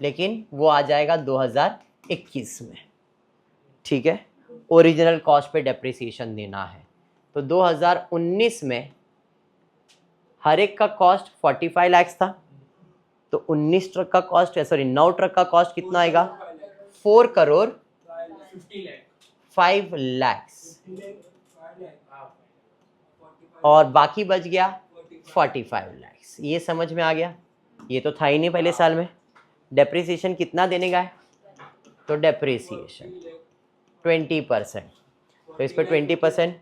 लेकिन वो आ जाएगा 2021 में। ठीक है, ओरिजिनल कॉस्ट पे डेप्रिसिएशन देना है, तो 2019 में हर एक का कॉस्ट 45 lakhs था, तो 19 ट्रक का कॉस्ट, सॉरी 9 ट्रक का कॉस्ट कितना आएगा? 4 करोड़ 5 lakhs, और बाकी बच गया 45 lakhs। ये समझ में आ गया? ये तो था ही नहीं पहले साल में। डेप्रिसिएशन कितना देने का है? तो डेप्रिसिएशन 20%, तो इस पर 20%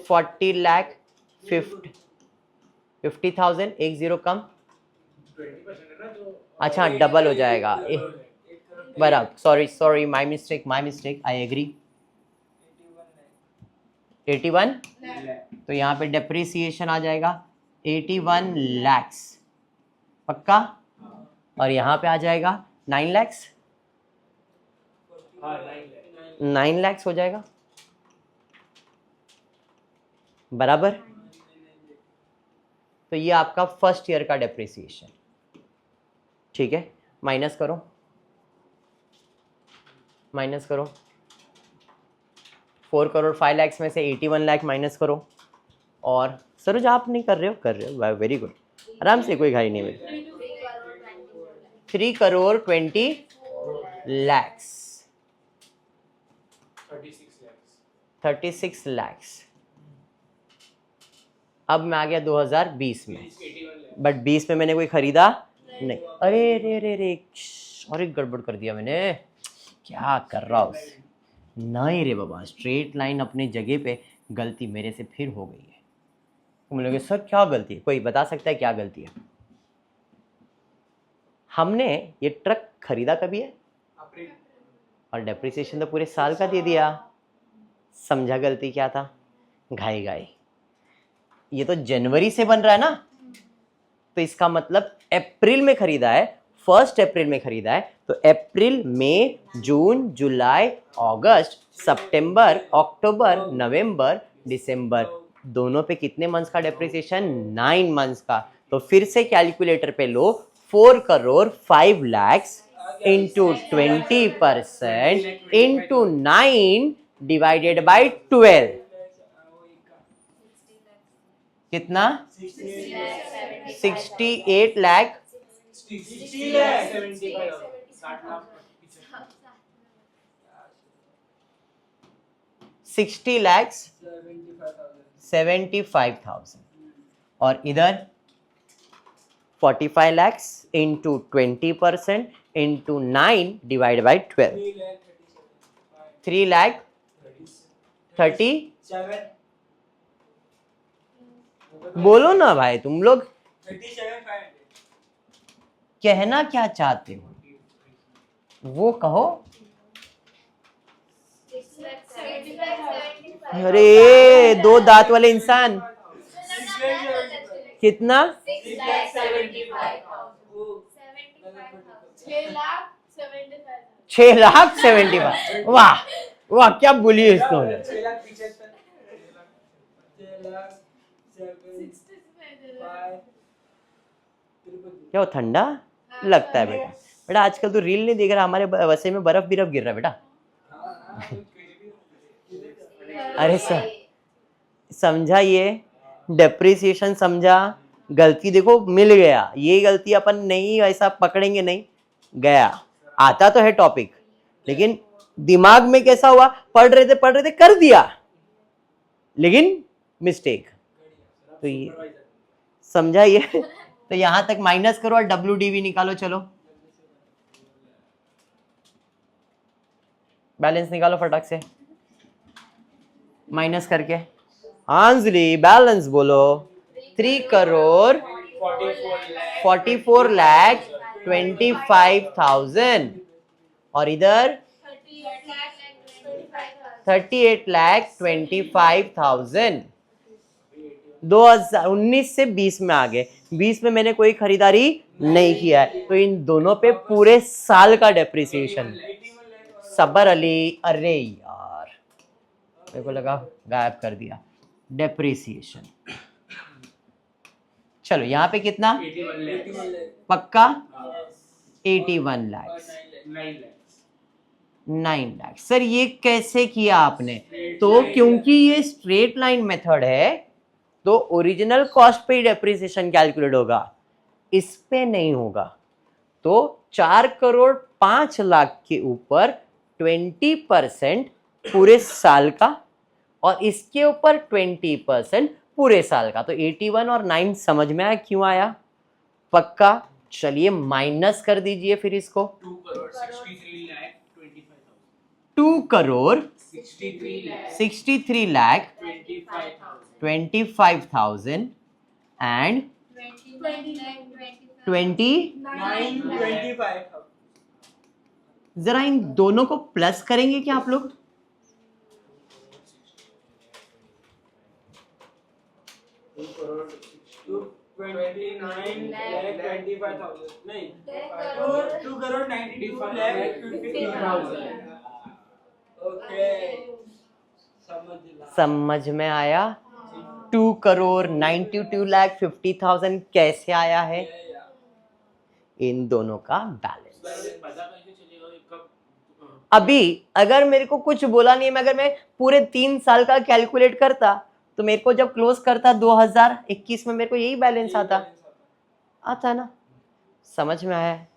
40 लाख 50,000, 10 कम, अच्छा डबल हो जाएगा बराबर। Sorry my mistake, I agree. 81, तो यहाँ पे डेप्रिसिएशन आ जाएगा 81 lakhs पक्का, और यहाँ पे आ जाएगा 9 lakhs, 9 lakhs हो जाएगा। बराबर। तो ये आपका फर्स्ट ईयर का डेप्रिसिएशन, ठीक है। माइनस करो, माइनस करो। 4 करोड़ 5 लाख में से 81 लाख माइनस करो। और सरोज आप नहीं कर रहे हो, कर रहे हो, वेरी गुड, आराम से, कोई घाई नहीं मेरी। 3 करोड़ 20 lakhs, 36 lakhs। अब मैं आ गया 2020 में, बट 20 में मैंने कोई खरीदा नहीं। अरे रे रे रे, सॉरी गड़बड़ कर दिया मैंने, क्या कर रहा हूँ। नहीं रे बाबा, स्ट्रेट लाइन अपनी जगह पे, गलती मेरे से फिर हो गई है। तुम लोग सर क्या गलती है, कोई बता सकता है क्या गलती है? हमने ये ट्रक खरीदा कभी है? अप्रैल। और डेप्रिसिएशन तो पूरे साल का दे दिया। समझा गलती क्या था? घाई घाई। ये तो जनवरी से बन रहा है ना, तो इसका मतलब अप्रैल में खरीदा है, 1 अप्रैल में खरीदा है, तो अप्रैल, मई, जून, जुलाई, अगस्त, सितंबर, अक्टूबर, नवंबर, दिसंबर, दोनों पे कितने मंथ्स का डेप्रिसिएशन? 9 मंथ्स का। तो फिर से कैलकुलेटर पे लो, 4 crore 5 lakh into 20% into 9 divided by 12, कितना? 68 लाख 60 लाख 75,000। और इधर 45 lakh into 20% into 9 divide by 12, 3 lakh 30। बोलो ना भाई, तुम लोग कहना क्या चाहते हो, वो कहो। अरे दो दांत वाले इंसान, कितना? 6,75,000। वाह वाह, क्या बोली इसको। क्या वो ठंडा लगता है बेटा? बेटा आजकल तो रील नहीं देख रहा, हमारे वसई में बर्फ बिरफ गिर रहा है बेटा। अरे सर समझा, ये डेप्रिसिएशन समझा, गलती देखो मिल गया। ये गलती अपन नहीं ऐसा पकड़ेंगे नहीं, गया आता तो है टॉपिक, लेकिन दिमाग में कैसा हुआ, पढ़ रहे थे कर दिया, लेकिन मिस्टेक। तो ये समझा ये। तो यहां तक माइनस करो और WDV निकालो, चलो बैलेंस निकालो फटाक से माइनस करके। अंजलि बैलेंस बोलो। 3 करोड़ 44 लाख 25,000 और इधर 38 लाख 25,000। 2019 से 20 में आ गए, 20 में मैंने कोई खरीदारी नहीं किया है, तो इन दोनों पे पूरे साल का डेप्रिसिएशन। सबर अली, अरे यार मेरे को लगा गायब कर दिया डेप्रिसिएशन। चलो यहाँ पे कितना? पक्का 81 लाख, 9 लाख। सर ये कैसे किया आपने? तो क्योंकि ये स्ट्रेट लाइन मेथड है, तो ओरिजिनल कॉस्ट पे ही डेप्रिसिएशन कैलकुलेट होगा, इस पे नहीं होगा। तो 4 करोड़ 5 लाख के ऊपर 20% पूरे साल का, और इसके ऊपर 20% पूरे साल का। तो 81 और 9 समझ में आया क्यों आया? पक्का। चलिए माइनस कर दीजिए फिर इसको। 2 करोड़ 63 लाख 25,000। 2 करोड़ 63 लाख 25,000 एंड 20। जरा इन दोनों को प्लस करेंगे क्या आप लोग? समझ में आया? 2,92,50,000 कैसे आया है? इन दोनों का बैलेंस। पता कैसे चलेगा कि कब अभी अगर मेरे को कुछ बोला नहीं है, अगर मैं पूरे 3 साल का कैलकुलेट करता तो मेरे को जब क्लोज करता 2021 में मेरे को यही बैलेंस आता ना। समझ में आया है?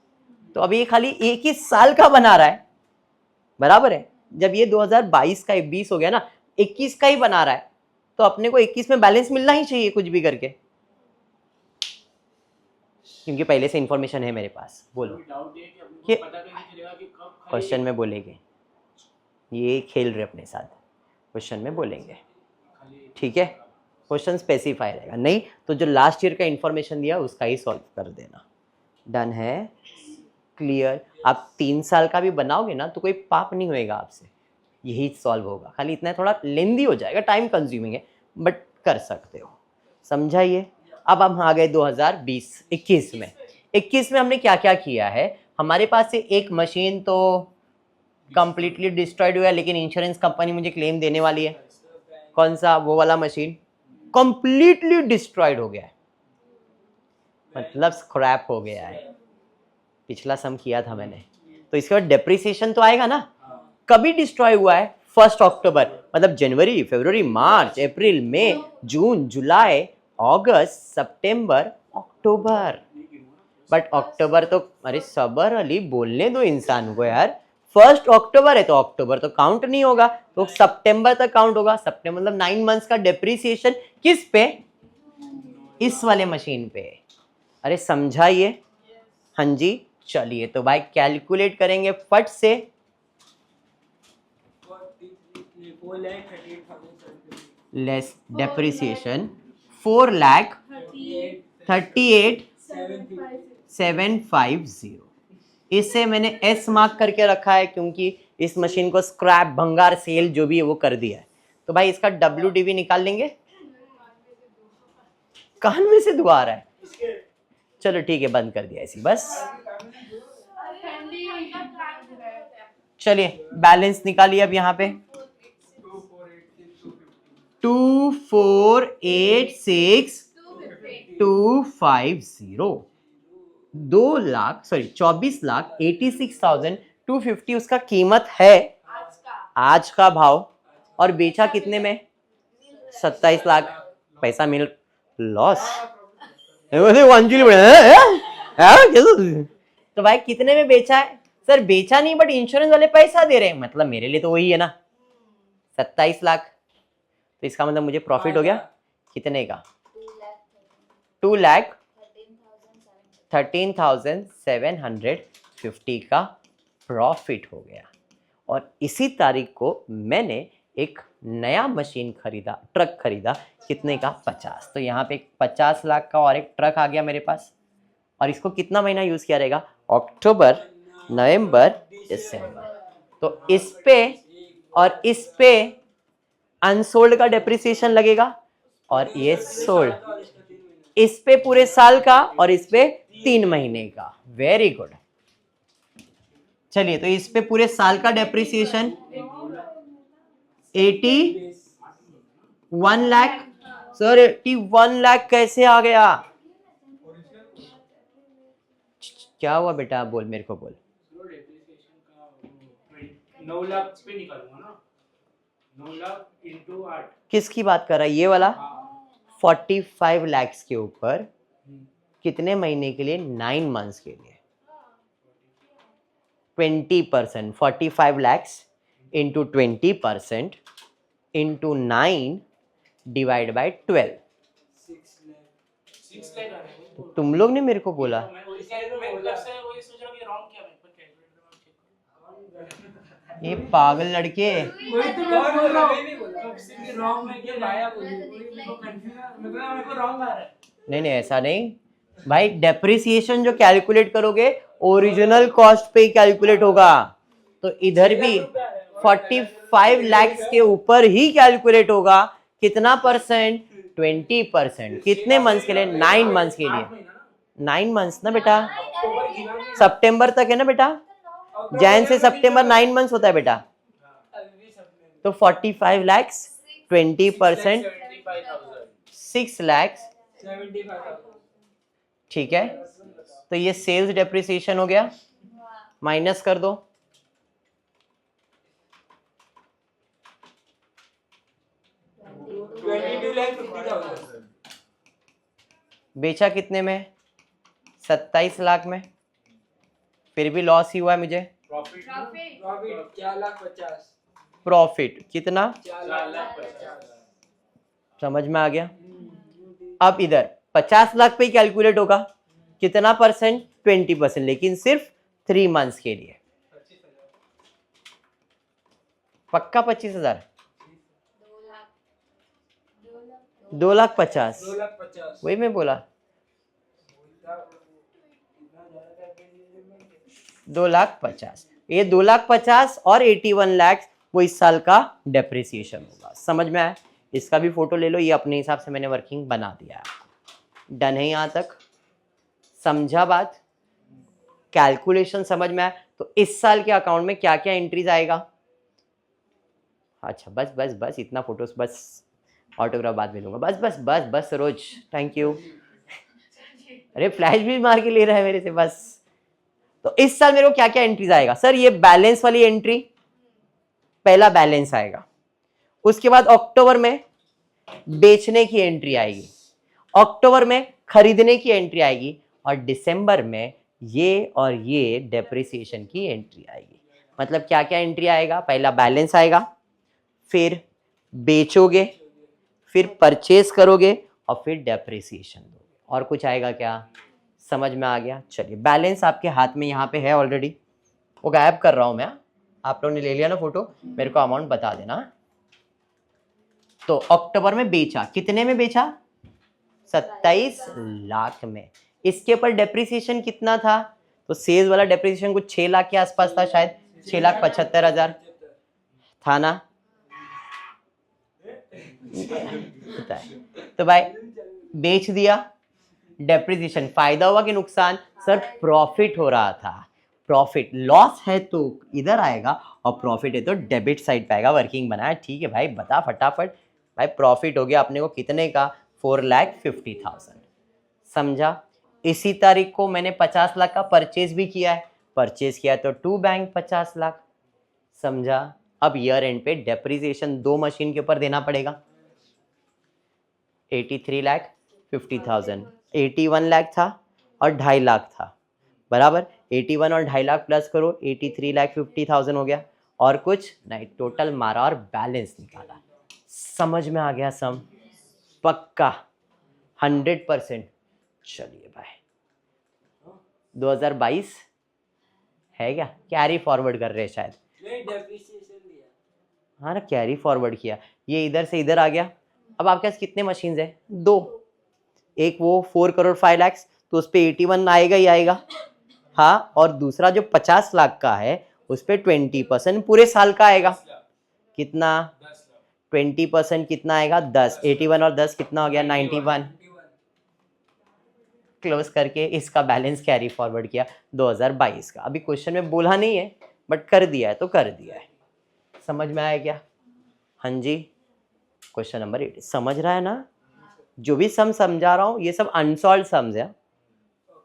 तो अभी ये खाली एक ही साल का बना रहा है, बराबर है। जब ये 2022 का 20 हो गया ना, 21 का ही बना रहा है, तो अपने को 21 में बैलेंस मिलना ही चाहिए कुछ भी करके, क्योंकि पहले से इंफॉर्मेशन है मेरे पास। बोलो, डाउट है कि अपने ये को पता कैसे चलेगा कि कब खाली क्वेश्चन में बोलेंगे, ये खेल रहे अपने साथ, क्वेश्चन में बोलेंगे, खाली ठीक है। क्वेश्चन स्पेसिफाई रहेगा, नहीं तो जो लास्ट ईयर का इंफॉर्मेशन दिया उसका ही सॉल्व कर देना। डन है, क्लियर। आप 3 साल का भी बनाओगे ना तो कोई पाप नहीं होएगा आपसे, यही सॉल्व होगा। खाली इतना थोड़ा लेंदी हो जाएगा, टाइम कंज्यूमिंग है, बट कर सकते हो। समझाइए। अब हम आ गए 2020-21 में। 21 में हमने क्या क्या किया है? हमारे पास से एक मशीन तो कंप्लीटली डिस्ट्रॉयड हुआ है, लेकिन इंश्योरेंस कंपनी मुझे क्लेम देने वाली है। कौन सा? वो वाला मशीन कंप्लीटली डिस्ट्रॉयड हो गया है, मतलब स्क्रैप हो गया है। पिछला सम किया था मैंने, तो इसके बाद डेप्रिसिएशन तो आएगा ना। कभी डिस्ट्रॉय हुआ है? 1 अक्टूबर, मतलब जनवरी, फरवरी, मार्च, अप्रैल, मई, जून, जुलाई, अगस्त, सितंबर, अक्टूबर। बट अक्टूबर तो, अरे सबर अली, बोलने दो इंसान को यार। 1 अक्टूबर है तो अक्टूबर तो काउंट नहीं होगा, तो सितंबर तक काउंट होगा। सितंबर मतलब 9 मंथ्स का डेप्रिसिएशन किस पे? इस वाले मशीन पे। अरे समझाइए। हाँ जी, चलिए तो भाई कैलकुलेट करेंगे फट से। 4,38,750 लेस डेप्रिसिएशन 4,38,750। इसे मैंने एस मार्क करके रखा है क्योंकि इस मशीन को स्क्रैप, भंगार, सेल जो भी है वो कर दिया है। तो भाई इसका WDV निकाल लेंगे। कान में से धुआ आ रहा है, चलो ठीक है, बंद कर दिया ऐसी बस। चलिए बैलेंस निकालिए अब यहाँ पे। 24,86,250। 24,86,250 उसका कीमत है, आज का भाव। और बेचा कितने में? 27 लाख। पैसा मिल लॉस। तो भाई कितने में बेचा है? सर बेचा नहीं, बट इंश्योरेंस वाले पैसा दे रहे हैं, मतलब मेरे लिए तो वही है ना, 27 लाख। तो इसका मतलब मुझे प्रॉफिट हो गया कितने का? 2,13,750 का प्रॉफिट हो गया। और इसी तारीख को मैंने एक नया मशीन खरीदा, ट्रक खरीदा, कितने का? 50। तो यहाँ पे 50 लाख का और एक ट्रक आ गया मेरे पास। और इसको कितना महीना यूज किया रहेगा? अक्टूबर, नवंबर, दिसंबर। तो इस पे और इस पे अनसोल्ड का डेप्रिसिएशन लगेगा, और ये सोल्ड। इस पे पूरे साल का और इस पे 3 महीने का। Very good. चलिए तो इस पे पूरे साल का डेप्रिसिएशन 81 लाख। सर 81 लाख कैसे आ गया? क्या हुआ बेटा? बोल, मेरे को बोल। डेप्रिसिएशन का 9 लाख पे निकालूंगा ना, 9 लाख इंटू 8। किसकी बात कर रहा है? ये वाला 45 lakhs के ऊपर कितने महीने के लिए? 9 मंथ्स के लिए 20%। 45 lakhs into 20% into 9 divide by 12। 6 lakh आ रहा है वो। तुम लोग ने मेरे को बोला। मैं कब से वही सोच रहा हूँ कि रॉन्ग क्या है, पर कैलकुलेटर में चेक करो। ये पागल लड़के। वही तो मैं बोल रहा हूँ, कब से भी रॉन्ग में क्या लाया बोली, मेरे को कंफ्यूजन, मेरे को रॉन्ग आ रहा है। नहीं ऐसा नहीं भाई, डेप्रिसिएशन जो कैलकुलेट करोगे ओरिजिनल कॉस्ट पे ही कैलकुलेट होगा। तो इधर भी 45 lakhs के ऊपर ही कैलकुलेट होगा। कितना परसेंट? 20%। कितने मंथ्स के लिए? 9 मंथ्स के लिए। 9 मंथ्स ना बेटा, सितंबर तक है ना बेटा, जैन से सितंबर 9 मंथ्स होता है बेटा। तो 45 lakhs 20% 6 लाख 75,000। ठीक है। तो ये सेल्स डेप्रिसिएशन हो गया, माइनस कर दो। बेचा कितने में? 27 लाख में। फिर भी लॉस ही हुआ है मुझे। प्रॉफिट 4,50,000। प्रॉफिट कितना? 4,50,000। समझ में आ गया। अब इधर 50 लाख पे ही कैलकुलेट होगा। कितना परसेंट? 20%, लेकिन सिर्फ 3 मंथ्स के लिए। पक्का 25,000? 2,50,000। 2,50,000। वही मैं बोला 2,50,000। ये 2,50,000 और 81 लाख वो इस साल का डेप्रिसिएशन होगा। समझ में आया? इसका भी फोटो ले लो, ये अपने हिसाब से मैंने वर्किंग बना दिया है। डन है यहाँ तक? समझा बात? कैलकुलेशन समझ में आया? तो इस साल के अकाउंट में क्या क्या एंट्रीज आएगा? अच्छा बस बस बस इतना फोटोस, बस ऑटोग्राफ बाद में लूंगा। बस बस बस बस सरोज, थैंक यू। अरे फ्लैश भी मार के ले रहा है मेरे से, बस। तो इस साल मेरे को क्या क्या एंट्रीज आएगा? सर ये बैलेंस वाली एंट्री, पहला बैलेंस आएगा। उसके बाद अक्टूबर में बेचने की एंट्री आएगी, अक्टूबर में खरीदने की एंट्री आएगी, और दिसंबर में ये और ये डेप्रिसिएशन की एंट्री आएगी। मतलब क्या क्या एंट्री आएगा? पहला बैलेंस आएगा, फिर बेचोगे, फिर परचेज करोगे, और फिर डेप्रिसिएशन दोगे। और कुछ आएगा क्या? समझ में आ गया? चलिए, बैलेंस आपके हाथ में यहाँ पे है ऑलरेडी, वो गायब कर रहा हूं मैं। आप लोगों ने ले लिया ना फोटो, मेरे को अमाउंट बता देना। तो अक्टूबर में बेचा, कितने में बेचा? 27 लाख में। इसके ऊपर डेप्रिसिएशन कितना था? तो सेल्स वाला डेप्रिसिएशन कुछ 6 लाख के आसपास था शायद, 6,75,000 था ना? तो भाई बेच दिया, डेप्रिसिएशन, फायदा हुआ कि नुकसान? सर प्रॉफिट हो रहा था। प्रॉफिट, लॉस है तो इधर आएगा, और प्रॉफिट है तो डेबिट साइड पे आएगा। वर्किंग बनाया, ठीक है भाई, बता फटाफट। भाई प्रॉफिट हो गया अपने को कितने का? 4,50,000। समझा? इसी तारीख को मैंने 50 लाख का परचेज भी किया है। परचेज किया तो टू बैंक 50 लाख। समझा? अब ईयर एंड पे डेप्रिसिएशन 2 मशीन के ऊपर देना पड़ेगा। 83,50,000, 81 लाख था और 2.5 लाख था, बराबर। 81 और 2.5 लाख प्लस करो, 83,50,000 हो गया। और कुछ नहीं, टोटल मारा और बैलेंस निकाला। समझ में आ गया सम? पक्का 100%। चलिए भाई, 2022 है क्या? कैरी फॉरवर्ड कर रहे हैं शायद। नहीं, डेप्रिसिएशन दिया। हाँ ना, कैरी फॉरवर्ड किया। ये इधर से इधर आ गया। अब आपके पास कितने मशीन्स है? 2। एक वो 4 करोड़ 5 लाख, तो उस पर 81 आएगा ही आएगा। हाँ, और दूसरा जो 50 लाख का है उस पर 20% पूरे साल का आएगा। कितना? 20% कितना आएगा? 10। 81 और 10 कितना हो गया? 91। क्लोज करके इसका बैलेंस कैरी फॉरवर्ड किया 2022 का। अभी क्वेश्चन में बोला नहीं है, बट कर दिया है तो कर दिया है। समझ में आया क्या? हाँ जी। क्वेश्चन नंबर 8 समझ रहा है ना? जो भी सम समझा रहा हूँ ये सब अनसॉल्व सम्स है,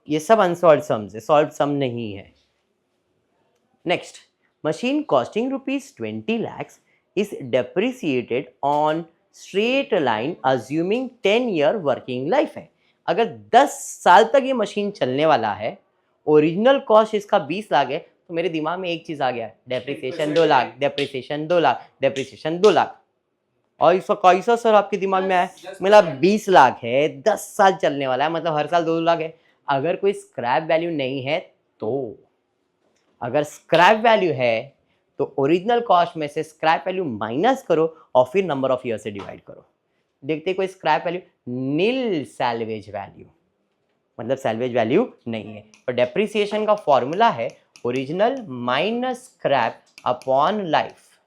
ये सब अनसॉल्व सम्स है, सॉल्व सम नहीं है। Next, machine costing ₹20 lakhs is depreciated on straight line assuming 10-year working life है। अगर 10 साल तक ये मशीन चलने वाला है, ओरिजिनल कॉस्ट इसका 20 लाख है, तो मेरे दिमाग में एक चीज आ गया, depreciation 2 lakh, depreciation 2 lakh, depreciation 2 lakh. और इसका कैसा सर आपके दिमाग में आया? मेरा 20 लाख है, 10 साल चलने वाला है, मतलब हर साल 2 लाख है। अगर कोई स्क्रैप वैल्यू नहीं है तो, अगर स्क्रैप वैल्यू है तो ओरिजिनल कॉस्ट में से स्क्रैप वैल्यू माइनस करो और फिर नंबर ऑफ ईयर से डिवाइड करो। देखते कोई स्क्रैप वैल्यू, नील सैल्वेज वैल्यू, मतलब सैल्वेज वैल्यू नहीं है। और डेप्रिसिएशन का फॉर्मूला है original minus scrap upon life.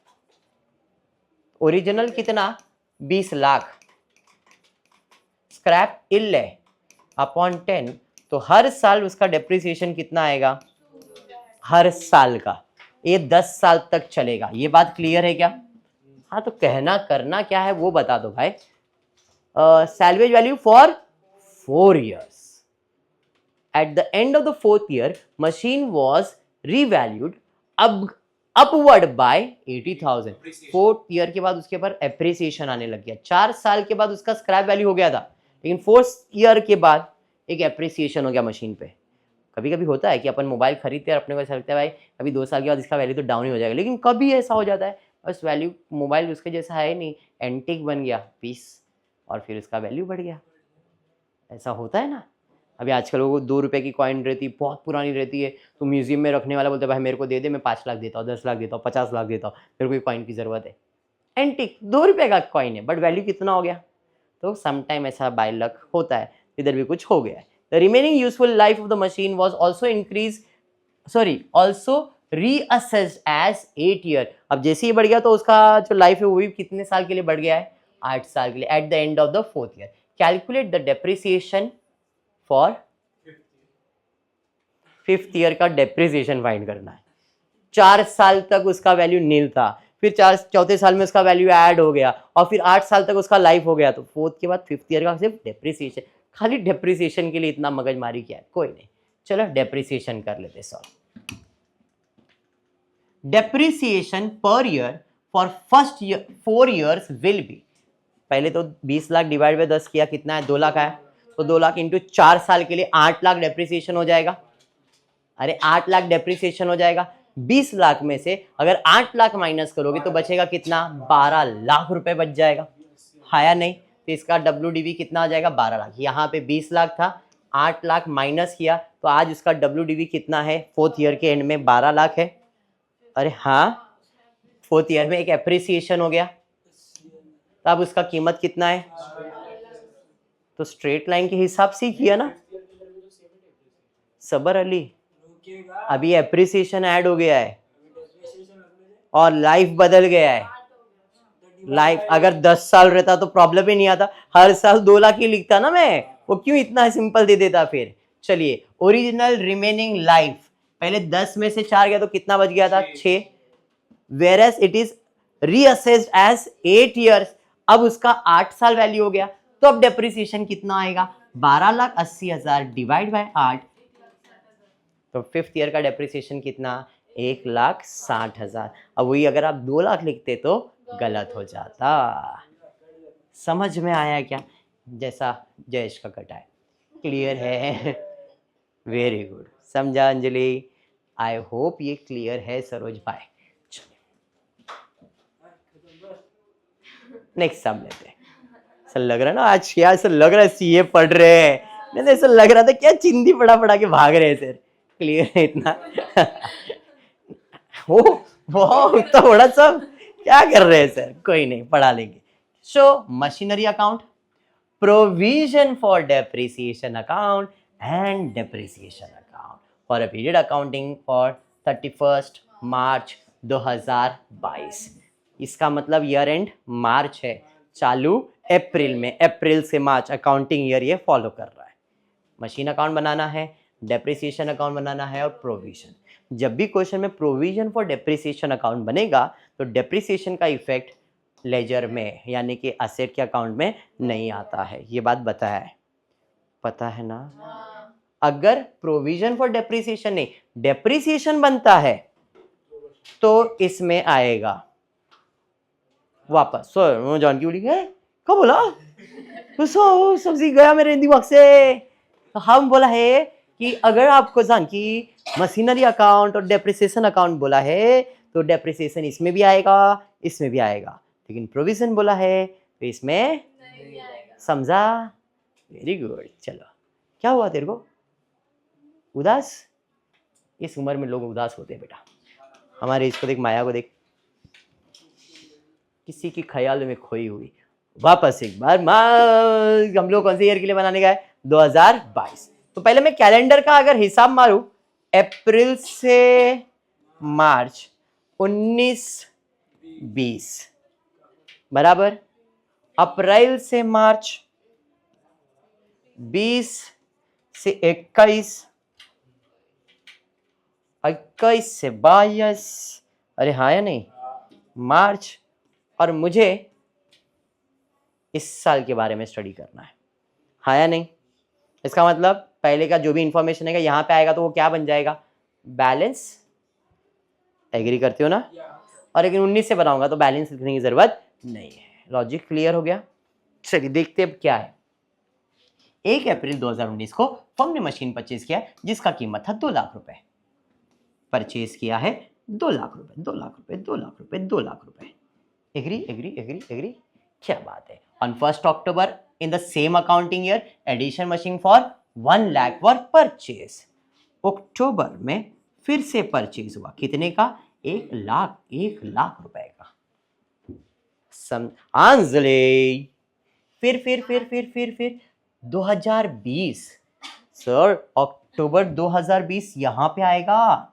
Original कितना? 20 लाख, स्क्रैप 11 अपॉन 10, तो हर साल उसका डेप्रिसिएशन कितना आएगा? हर साल का। ये 10 साल तक चलेगा। ये बात क्लियर है क्या? हाँ, तो कहना करना क्या है वो बता दो भाई। salvage value for 4 years. At the end of the 4th year, machine was revalued upward by 80,000. 4th year के बाद उसके ऊपर एप्रिसिएशन आने लग गया. 4 साल के बाद उसका स्क्रैप वैल्यू हो गया था, लेकिन 4th ईयर के बाद एक एप्रिसिएशन हो गया मशीन पे. कभी कभी होता है कि अपन मोबाइल खरीदते हैं और अपने को ऐसा लगता है भाई अभी 2 साल के बाद इसका वैल्यू तो डाउन ही हो जाएगा, लेकिन कभी ऐसा हो जाता है बस वैल्यू मोबाइल उसके जैसा है नहीं, एंटिक बन गया पीस और फिर उसका वैल्यू बढ़ गया. ऐसा होता है ना. अभी आजकल वो 2 रुपये की कॉइन रहती है, बहुत पुरानी रहती है, तो म्यूजियम में रखने वाला बोलता है भाई मेरे को दे दे, मैं 5 लाख देता हूँ, 10 लाख देता हूँ, 50 लाख देता हूँ, मेरे को ये कॉइन की ज़रूरत है. एंटिक 2 रुपये का कॉइन है बट वैल्यू कितना हो गया. तो समटाइम ऐसा बाय लक होता है, इधर भी कुछ हो गया है. The remaining useful life of the machine was also reassessed as 8 year. अब जैसे ही बढ़ गया तो उसका जो लाइफ है वो भी कितने साल के लिए बढ़ गया है, 8 साल के लिए. At the end of the 4th year calculate the depreciation for 5th year का डेप्रिसिएशन फाइंड करना है. 4 साल तक उसका वैल्यू नील था, फिर 4 साल में उसका वैल्यू ऐड हो गया और फिर 8 साल तक उसका लाइफ हो गया. तो 4th के बाद 5th ईयर का सिर्फ डेप्रिसिएशन. खाली डेप्रिसिएशन के लिए इतना मगजमारी क्या है, कोई नहीं. चलो डेप्रिसिएशन कर लेते. Solve. Depreciation per year for first year 4 years will be. पहले तो 20 लाख डिवाइड बाय 10 किया, कितना है, 2 लाख आया. तो 2 लाख इंटू 4 साल के लिए 8 लाख डेप्रिसिएशन हो जाएगा. अरे 8 लाख डेप्रिसिएशन हो जाएगा. 20 लाख में से अगर 8 लाख माइनस करोगे तो बचेगा कितना, 12 लाख रुपए बच जाएगा. हाया नहीं. तो इसका WDV कितना आ जाएगा, 12 लाख. यहाँ पे 20 लाख था, 8 लाख माइनस किया तो आज उसका WDV कितना है 4th ईयर के एंड में, 12 लाख है. अरे हाँ, 4th ईयर में एक एप्रिसिएशन हो गया, तो अब उसका कीमत कितना है. तो स्ट्रेट लाइन के हिसाब से ही किया ना सबर अली. अभी एप्रिसिएशन ऐड हो गया है और लाइफ बदल गया है. लाइफ अगर 10 साल रहता तो प्रॉब्लम ही नहीं आता, हर साल 2 लाख ही लिखता ना मैं, वो क्यों इतना सिंपल दे देता फिर. चलिए ओरिजिनल रिमेनिंग लाइफ, पहले 10 में से 4 गया तो कितना बच गया था, 6. Whereas it is reassessed as 8 years. अब उसका 8 साल वैल्यू हो गया, तो अब डेप्रिसिएशन कितना आएगा, 12,80,000 डिवाइड बाय 8. तो 5th ईयर का डेप्रिसिएशन कितना, 1,60,000. अब वही अगर आप 2 लाख लिखते तो गलत हो जाता. समझ में आया क्या, जैसा जयेश का कटा है. क्लियर है. Very good. समझा अंजलि. आई होप ये क्लियर है सरोज भाई. नेक्स्ट सम लेते हैं. ऐसा लग रहा है ना आज क्या, ऐसा लग रहा है CA पढ़ रहे हैं. नहीं ऐसा लग रहा था क्या चिंदी पढ़ा के भाग रहे हैं सर. क्लियर है इतना. ओ वाह, थोड़ा सा क्या कर रहे हैं सर, कोई नहीं पढ़ा लेंगे. So machinery account, provision for depreciation account and depreciation account for a period accounting for 31 March 2022. इसका मतलब ईयर एंड मार्च है, चालू अप्रैल में, अप्रैल से मार्च अकाउंटिंग ईयर ये फॉलो कर रहा है. मशीन अकाउंट बनाना है, डेप्रिसिएशन अकाउंट बनाना है और प्रोविजन. जब भी क्वेश्चन में प्रोविजन फॉर डेप्रिसिएशन अकाउंट बनेगा तो डेप्रिसिएशन का इफेक्ट लेजर में यानी कि असेट के अकाउंट में नहीं आता है. ये बात बताया है, पता है ना. अगर प्रोविजन फॉर डेप्रिसिएशन नहीं, डेप्रिसिएशन बनता है तो इसमें आएगा वापस. सर जानकी बोली है कब बोला तो सब्जी गया मेरे दिमाग से. तो हम बोला है कि अगर आपको जानकी मशीनरी अकाउंट और डेप्रिसिएशन अकाउंट बोला है तो डेप्रिसिएशन इसमें भी आएगा, इसमें भी आएगा, लेकिन प्रोविजन बोला है तो इसमें नहीं आएगा. समझा. Very good. चलो क्या हुआ तेरे को, उदास. इस उम्र में लोग उदास होते हैं बेटा. हमारे इसको देख, माया को देख, किसी की ख्याल में खोई हुई. वापस एक बार हम लोग कौन से ईयर के लिए बनाने गए, 2022. तो पहले मैं कैलेंडर का अगर हिसाब मारूं, अप्रैल से मार्च 19-20 बराबर, अप्रैल से मार्च 20 से 21, 21 से 22, अरे हाँ या नहीं, मार्च. और मुझे इस साल के बारे में स्टडी करना है या नहीं? इसका मतलब पहले का जो भी इंफॉर्मेशन है यहाँ पे आएगा तो वो क्या बन जाएगा? बैलेंस। एग्री करते हो ना? और लेकिन 19 से बनाऊंगा तो बैलेंस लिखने की जरूरत नहीं है। लॉजिक क्लियर हो गया? चलिए देखते हैं अब क्या है। 1 अप्रैल 2019 को फर्म ने मशीन परचेज किया जिसका कीमत था 2 लाख रुपए। परचेज किया है 2 लाख रुपए, 2 लाख रुपए, 2 लाख रुपए, 2 लाख रुपए। Agree agree agree agree? क्या बात है। On 1 October in the same accounting year addition machine for 1 lakh were purchase. अक्टूबर में फिर से परचेज हुआ, कितने का? 1 लाख रुपए का। आंजले फिर 2020 सर, अक्टूबर 2020 यहां पे आएगा,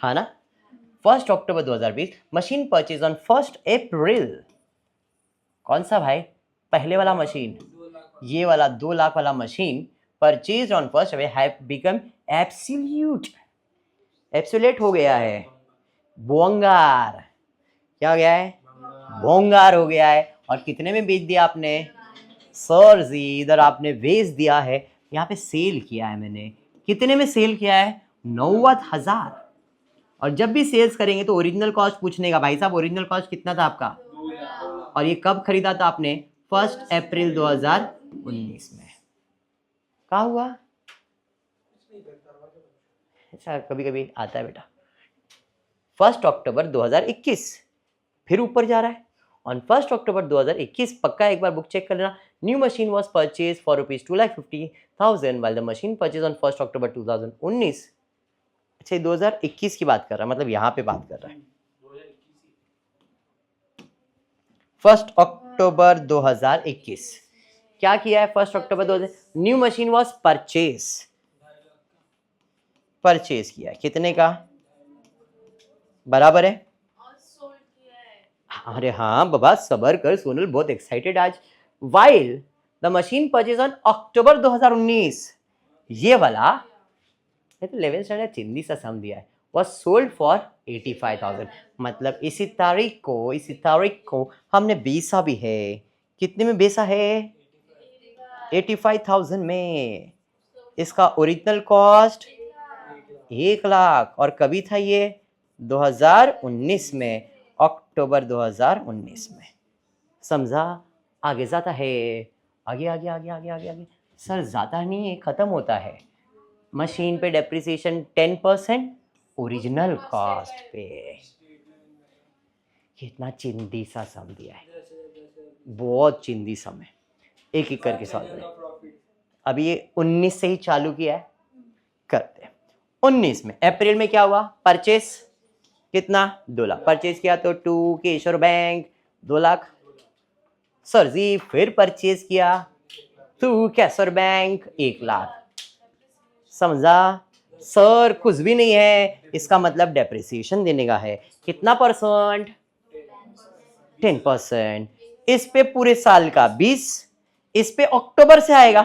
हाँ ना? 1 अक्टूबर 2020 मशीन परचेज ऑन 1 अप्रैल। कौन सा भाई? पहले वाला मशीन, ये वाला 2 लाख वाला machine purchase on 1 April have become absolute हो गया है, बोंगार। क्या हो गया है? भोंगार हो गया है। और कितने में बेच दिया आपने? सर जी इधर आपने बेच दिया है, यहाँ पे सेल किया है मैंने। कितने में सेल किया है? 90,000। और जब भी सेल्स करेंगे तो ओरिजिनल कॉस्ट पूछने का, भाई साहब ओरिजिनल कॉस्ट कितना था आपका? और ये कब खरीदा था आपने? 1 अप्रैल 2019 में। क्या हुआ? ऐसा कभी कभी आता है बेटा। 1 अक्टूबर 2021 फिर ऊपर जा रहा है। ऑन 1 अक्टूबर 2021 पक्का एक बार बुक चेक कर लेना। New machine was purchase for ₹2,50,000 while the machine purchase on 1 अक्टूबर 2019। अच्छा 2021 की बात कर रहा है, मतलब यहाँ पे बात कर रहा है 1 अक्टूबर 2021। क्या किया है 1 अक्टूबर 2000? न्यू मशीन वॉज परचेज किया है, कितने का? बराबर है? अरे हाँ बाबा सबर कर सोनल, बहुत एक्साइटेड आज। While the machine purchase on October 2019, ये वाला ये तो 11th स्टैंडर्ड चिंदी सा सम दिया है, वॉज सोल्ड फॉर 85,000। मतलब इसी तारीख को हमने बेचा भी है। कितने में बेचा है? 85,000 में। इसका ओरिजिनल कॉस्ट 1 लाख। और कभी था ये? 2019 में, अक्टूबर 2019 में। समझा? आगे जाता है, आगे आगे आगे आगे आगे आगे। सर जाता नहीं है, खत्म होता है। मशीन पे डेप्रिसिएशन 10%, ओरिजिनल कॉस्ट पे। कितना चिंदी सा सम दिया है, बहुत चिंदी सम है। एक एक करके सॉल्व करें। अभी ये 19 से ही चालू किया है, करते हैं। 19 में अप्रैल में क्या हुआ? परचेस कितना? 2 लाख। परचेज किया तो 2 केशर बैंक 2 लाख। सर जी फिर परचेज किया 2 केशर बैंक 1 लाख। समझा? सर कुछ भी नहीं है, इसका मतलब डेप्रिसिएशन देने का है। कितना %? 10%। इस पे पूरे साल का 20, इस पे अक्टूबर से आएगा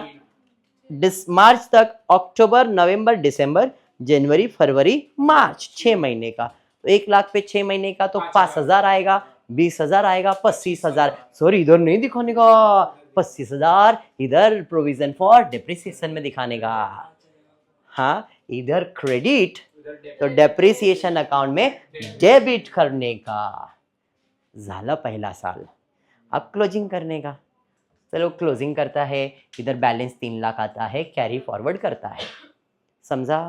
मार्च तक, अक्टूबर नवंबर दिसंबर जनवरी फरवरी मार्च, 6 महीने का। तो 1 लाख पे 6 महीने का तो 5,000 आएगा, 20,000 आएगा, 25,000। सॉरी इधर नहीं दिखाने का, 25,000 इधर प्रोविजन फॉर डेप्रिसिएशन में दिखाने का। हाँ इधर क्रेडिट तो डेप्रिसिएशन अकाउंट में डेबिट करने का। झाला पहला साल। अब क्लोजिंग करने का। चलो क्लोजिंग करता है, इधर बैलेंस 3 लाख आता है, कैरी फॉरवर्ड करता है। समझा?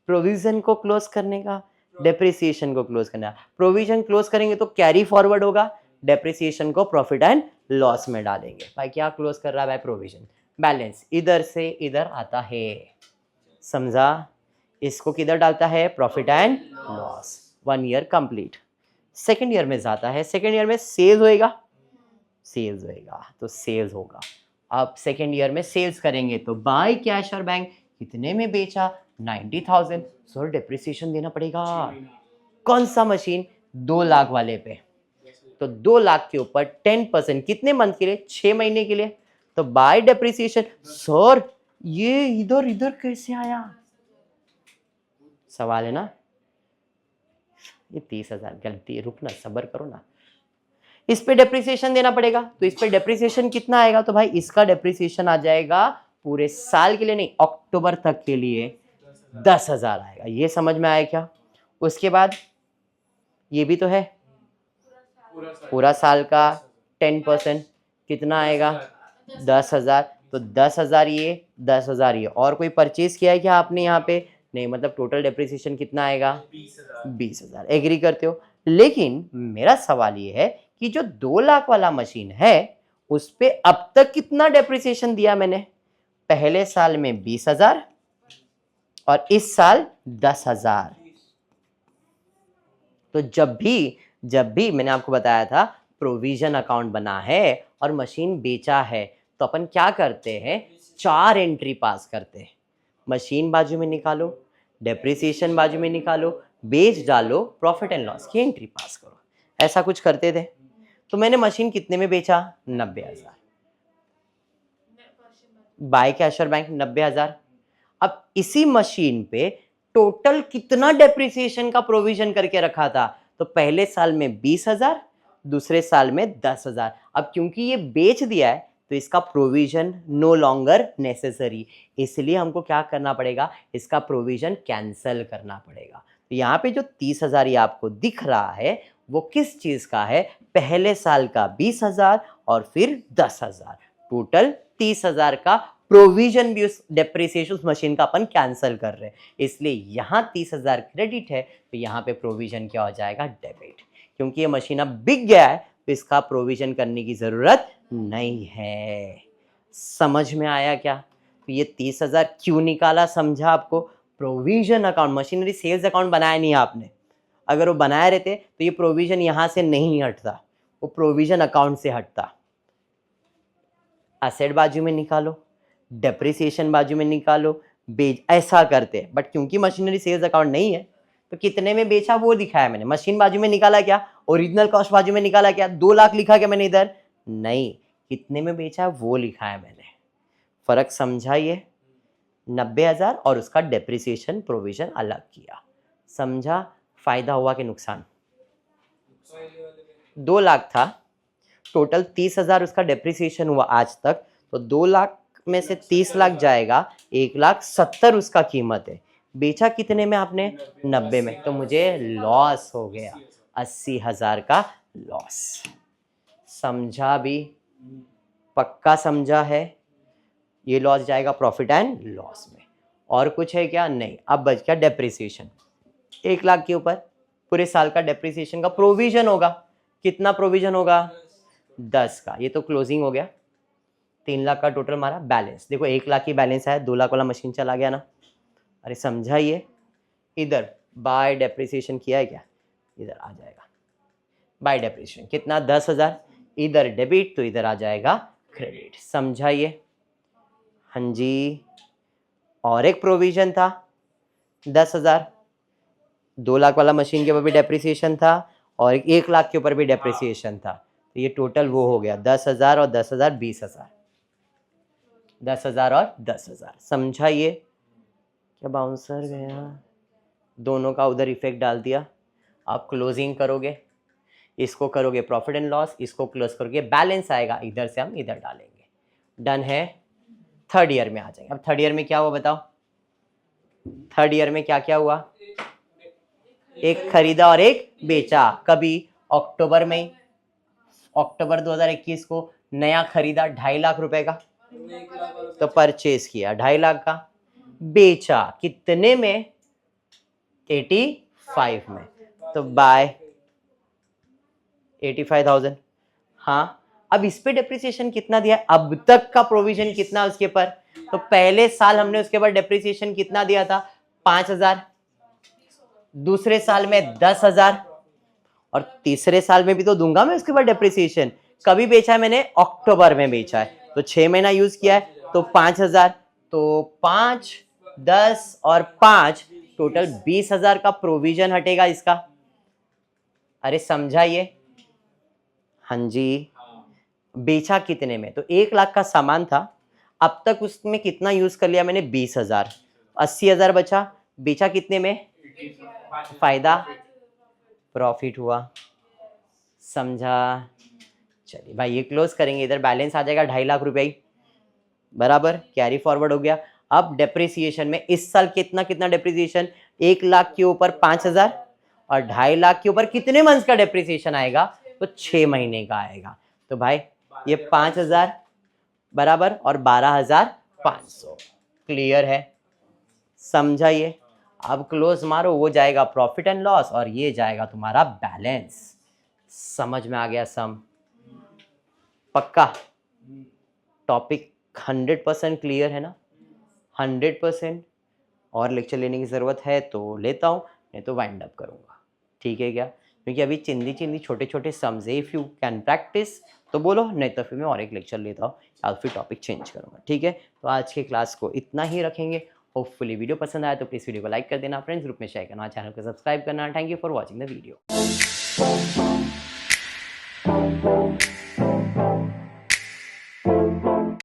प्रोविजन को क्लोज करने का, डेप्रिसिएशन को क्लोज करना। प्रोविजन क्लोज करेंगे तो कैरी फॉरवर्ड होगा, डेप्रिसिएशन को प्रॉफिट एंड लॉस में डालेंगे। भाई क्या क्लोज कर रहा है भाई? प्रोविजन। बैलेंस इधर से इधर आता है, समझा? इसको किधर डालता है? Profit and loss. 1 year complete. Second year में जाता है, सेकेंड ईयर में सेल्स होएगा, तो सेल्स होगा। अब सेकेंड ईयर में सेल्स करेंगे तो बाय कैश और बैंक। कितने में बेचा? 90,000। सर डेप्रिसिएशन देना पड़ेगा। कौन सा मशीन? 2 लाख वाले पे। तो 2 लाख के ऊपर 10% कितने मंथ के लिए? 6 महीने के लिए। तो बाय डेप्रिसिएशन। सर ये इधर इधर कैसे आया? सवाल है ना? ये 30,000 गलती है, रुकना सबर करो ना। इस पे डेप्रिसिएशन देना पड़ेगा, तो इस पे डेप्रिसिएशन कितना आएगा, तो भाई इसका डेप्रिसिएशन आ जाएगा पूरे साल के लिए नहीं, अक्टूबर तक के लिए 10,000 आएगा। ये समझ में आया क्या? उसके बाद ये भी तो है, पूरा साल का 10% कितना आएगा, 10,000। तो 10,000 ये, 10,000 ये। और कोई परचेज किया है क्या आपने यहाँ पे? नहीं, मतलब टोटल डेप्रिसिएशन कितना आएगा, 20,000। एग्री करते हो? लेकिन मेरा सवाल ये है कि जो 2 लाख वाला मशीन है उस पे अब तक कितना डेप्रिसिएशन दिया मैंने? पहले साल में 20,000 और इस साल 10,000। तो जब भी मैंने आपको बताया था प्रोविजन अकाउंट बना है और मशीन बेचा है, तो अपन क्या करते हैं, 4 एंट्री पास करते हैं। मशीन बाजू में निकालो, डेप्रिसिएशन बाजू में निकालो, बेच डालो, प्रॉफिट एंड लॉस की एंट्री पास करो। ऐसा कुछ करते थे। तो मैंने मशीन कितने में बेचा? 90,000। बाय कैश और बैंक 90,000। अब इसी मशीन पे टोटल कितना डेप्रिसिएशन का प्रोविजन करके रखा था? तो पहले साल में 20,000, दूसरे साल में 10,000। अब क्योंकि ये बेच दिया है तो इसका प्रोविजन नो लॉन्गर नेसेसरी, इसलिए हमको क्या करना पड़ेगा, इसका प्रोविजन कैंसिल करना पड़ेगा। तो यहाँ पे जो 30,000 ये आपको दिख रहा है वो किस चीज का है? पहले साल का 20,000 और फिर 10,000, टोटल 30,000 का प्रोविजन भी उस डेप्रिसिएशन उस मशीन का अपन कैंसिल कर रहे हैं, इसलिए यहाँ 30,000 क्रेडिट है, तो यहाँ पे प्रोविजन क्या हो जाएगा, डेबिट। क्योंकि ये मशीन अब बिक गया है तो इसका प्रोविजन करने की जरूरत नहीं है। समझ में आया क्या? तो ये 30,000 क्यों निकाला, समझा आपको? Provision account, machinery sales account बनाया नहीं आपने। अगर वो बनाए रहते तो ये प्रोविजन यहाँ से नहीं हटता, वो प्रोविजन अकाउंट से हटता। असेट बाजू में निकालो, डेप्रिसिएशन बाजू में निकालो, बेच, ऐसा करते हैं। बट क्योंकि मशीनरी सेल्स अकाउंट नहीं है तो कितने में बेचा वो दिखाया मैंने। मशीन बाजू में निकाला क्या, ओरिजिनल कॉस्ट बाजू में निकाला क्या, 2 लाख लिखा क्या मैंने इधर? नहीं, कितने में बेचा वो लिखा है मैंने। फर्क समझा? ये 90,000 और उसका डेप्रिसिएशन प्रोविजन अलग किया। समझा? फायदा हुआ कि नुकसान? 2 लाख था, टोटल 30,000 उसका डेप्रिसिएशन हुआ आज तक, तो 2 लाख में से 30 लाख जाएगा, 1,70,000 उसका कीमत है। बेचा कितने में आपने? 90 में, तो मुझे लॉस हो गया, 80,000 का लॉस। समझा भी? पक्का समझा है? ये लॉस जाएगा प्रॉफिट एंड लॉस में। और कुछ है क्या? नहीं। अब बच गया डेप्रिसिएशन। 1 लाख के ऊपर पूरे साल का डेप्रिसिएशन का प्रोविजन होगा। कितना प्रोविजन होगा? 10 का। ये तो क्लोजिंग हो गया। 3 लाख का टोटल हमारा बैलेंस। देखो 1 लाख की बैलेंस है, 2 लाख वाला मशीन चला गया ना। अरे समझा? ये इधर बाय डेप्रिसिएशन किया है क्या, इधर आ जाएगा बाय डेप्रिसिएशन। कितना? 10,000। इधर डेबिट तो इधर आ जाएगा क्रेडिट। समझा ये? हाँ जी। और एक प्रोविजन था 10,000, 2 लाख वाला मशीन के ऊपर भी डेप्रिसिएशन था और 1 लाख के ऊपर भी डेप्रिसिएशन था। तो ये टोटल वो हो गया 10,000 और 10,000 20,000, 10,000 और 10,000। समझा ये? क्या बाउंसर गया? दोनों का उधर इफेक्ट डाल दिया। आप क्लोजिंग करोगे, इसको करोगे प्रॉफिट एंड लॉस, इसको क्लोज करोगे, बैलेंस आएगा, इधर से हम इधर डालेंगे। डन है? थर्ड ईयर में आ जाएंगे। अब थर्ड ईयर में क्या हुआ बताओ? थर्ड ईयर में क्या क्या हुआ? एक खरीदा और एक बेचा। कभी? अक्टूबर में ही। अक्टूबर 2021 को नया खरीदा 2.5 लाख रुपए का, तो परचेज किया 2.5 लाख का। बेचा कितने में? 85 में, तो बाय 85,000। हाँ, अब इस पे डेप्रिसिएशन कितना दिया? अब तक का प्रोविजन कितना उसके पर? तो पहले साल हमने उसके पर डेप्रिसिएशन कितना दिया था? 5,000। दूसरे साल में 10,000 और तीसरे साल में भी तो दूंगा मैं उसके बाद डेप्रिसिएशन। कभी बेचा है मैंने? अक्टूबर में बेचा है, तो 6 महीना यूज किया है, तो 5,000। तो 5, 10 और 5 टोटल 20,000 का प्रोविजन हटेगा इसका। अरे समझा ये? हाँ जी। बेचा कितने में? तो 1 लाख का सामान था, अब तक उसमें कितना यूज कर लिया मैंने? 20,000, 80,000 बचा। बेचा कितने में? फायदा, प्रॉफिट हुआ। समझा? चलिए भाई ये क्लोज करेंगे, इधर बैलेंस आ जाएगा 2.5 लाख रुपया ही, बराबर कैरी फॉरवर्ड हो गया। अब डेप्रिसिएशन में इस साल कितना कितना डेप्रिसिएशन, 1 लाख के ऊपर 5,000 और 2.5 लाख के ऊपर कितने मंथ्स का डेप्रिसिएशन आएगा, तो 6 महीने का आएगा। तो भाई ये 5,000 बराबर और 12,500, क्लियर है, समझाइए। अब क्लोज मारो, वो जाएगा प्रॉफिट एंड लॉस और ये जाएगा तुम्हारा बैलेंस। समझ में आ गया सम, पक्का टॉपिक 100% क्लियर है ना, 100%। और लेक्चर लेने की ज़रूरत है तो लेता हूँ, नहीं तो वाइंड अप करूँगा, ठीक है क्या, क्योंकि अभी चिंदी छोटे छोटे सम्स है। इफ़ यू कैन प्रैक्टिस तो बोलो, नहीं तो फिर मैं और एक लेक्चर लेता हूँ या फिर टॉपिक चेंज करूँगा, ठीक है। तो आज के क्लास को इतना ही रखेंगे। होपफुली वीडियो पसंद आया तो प्लीज़ वीडियो को लाइक कर देना, फ्रेंड्स ग्रुप में शेयर करना, चैनल को सब्सक्राइब करना। Thank you for watching the video.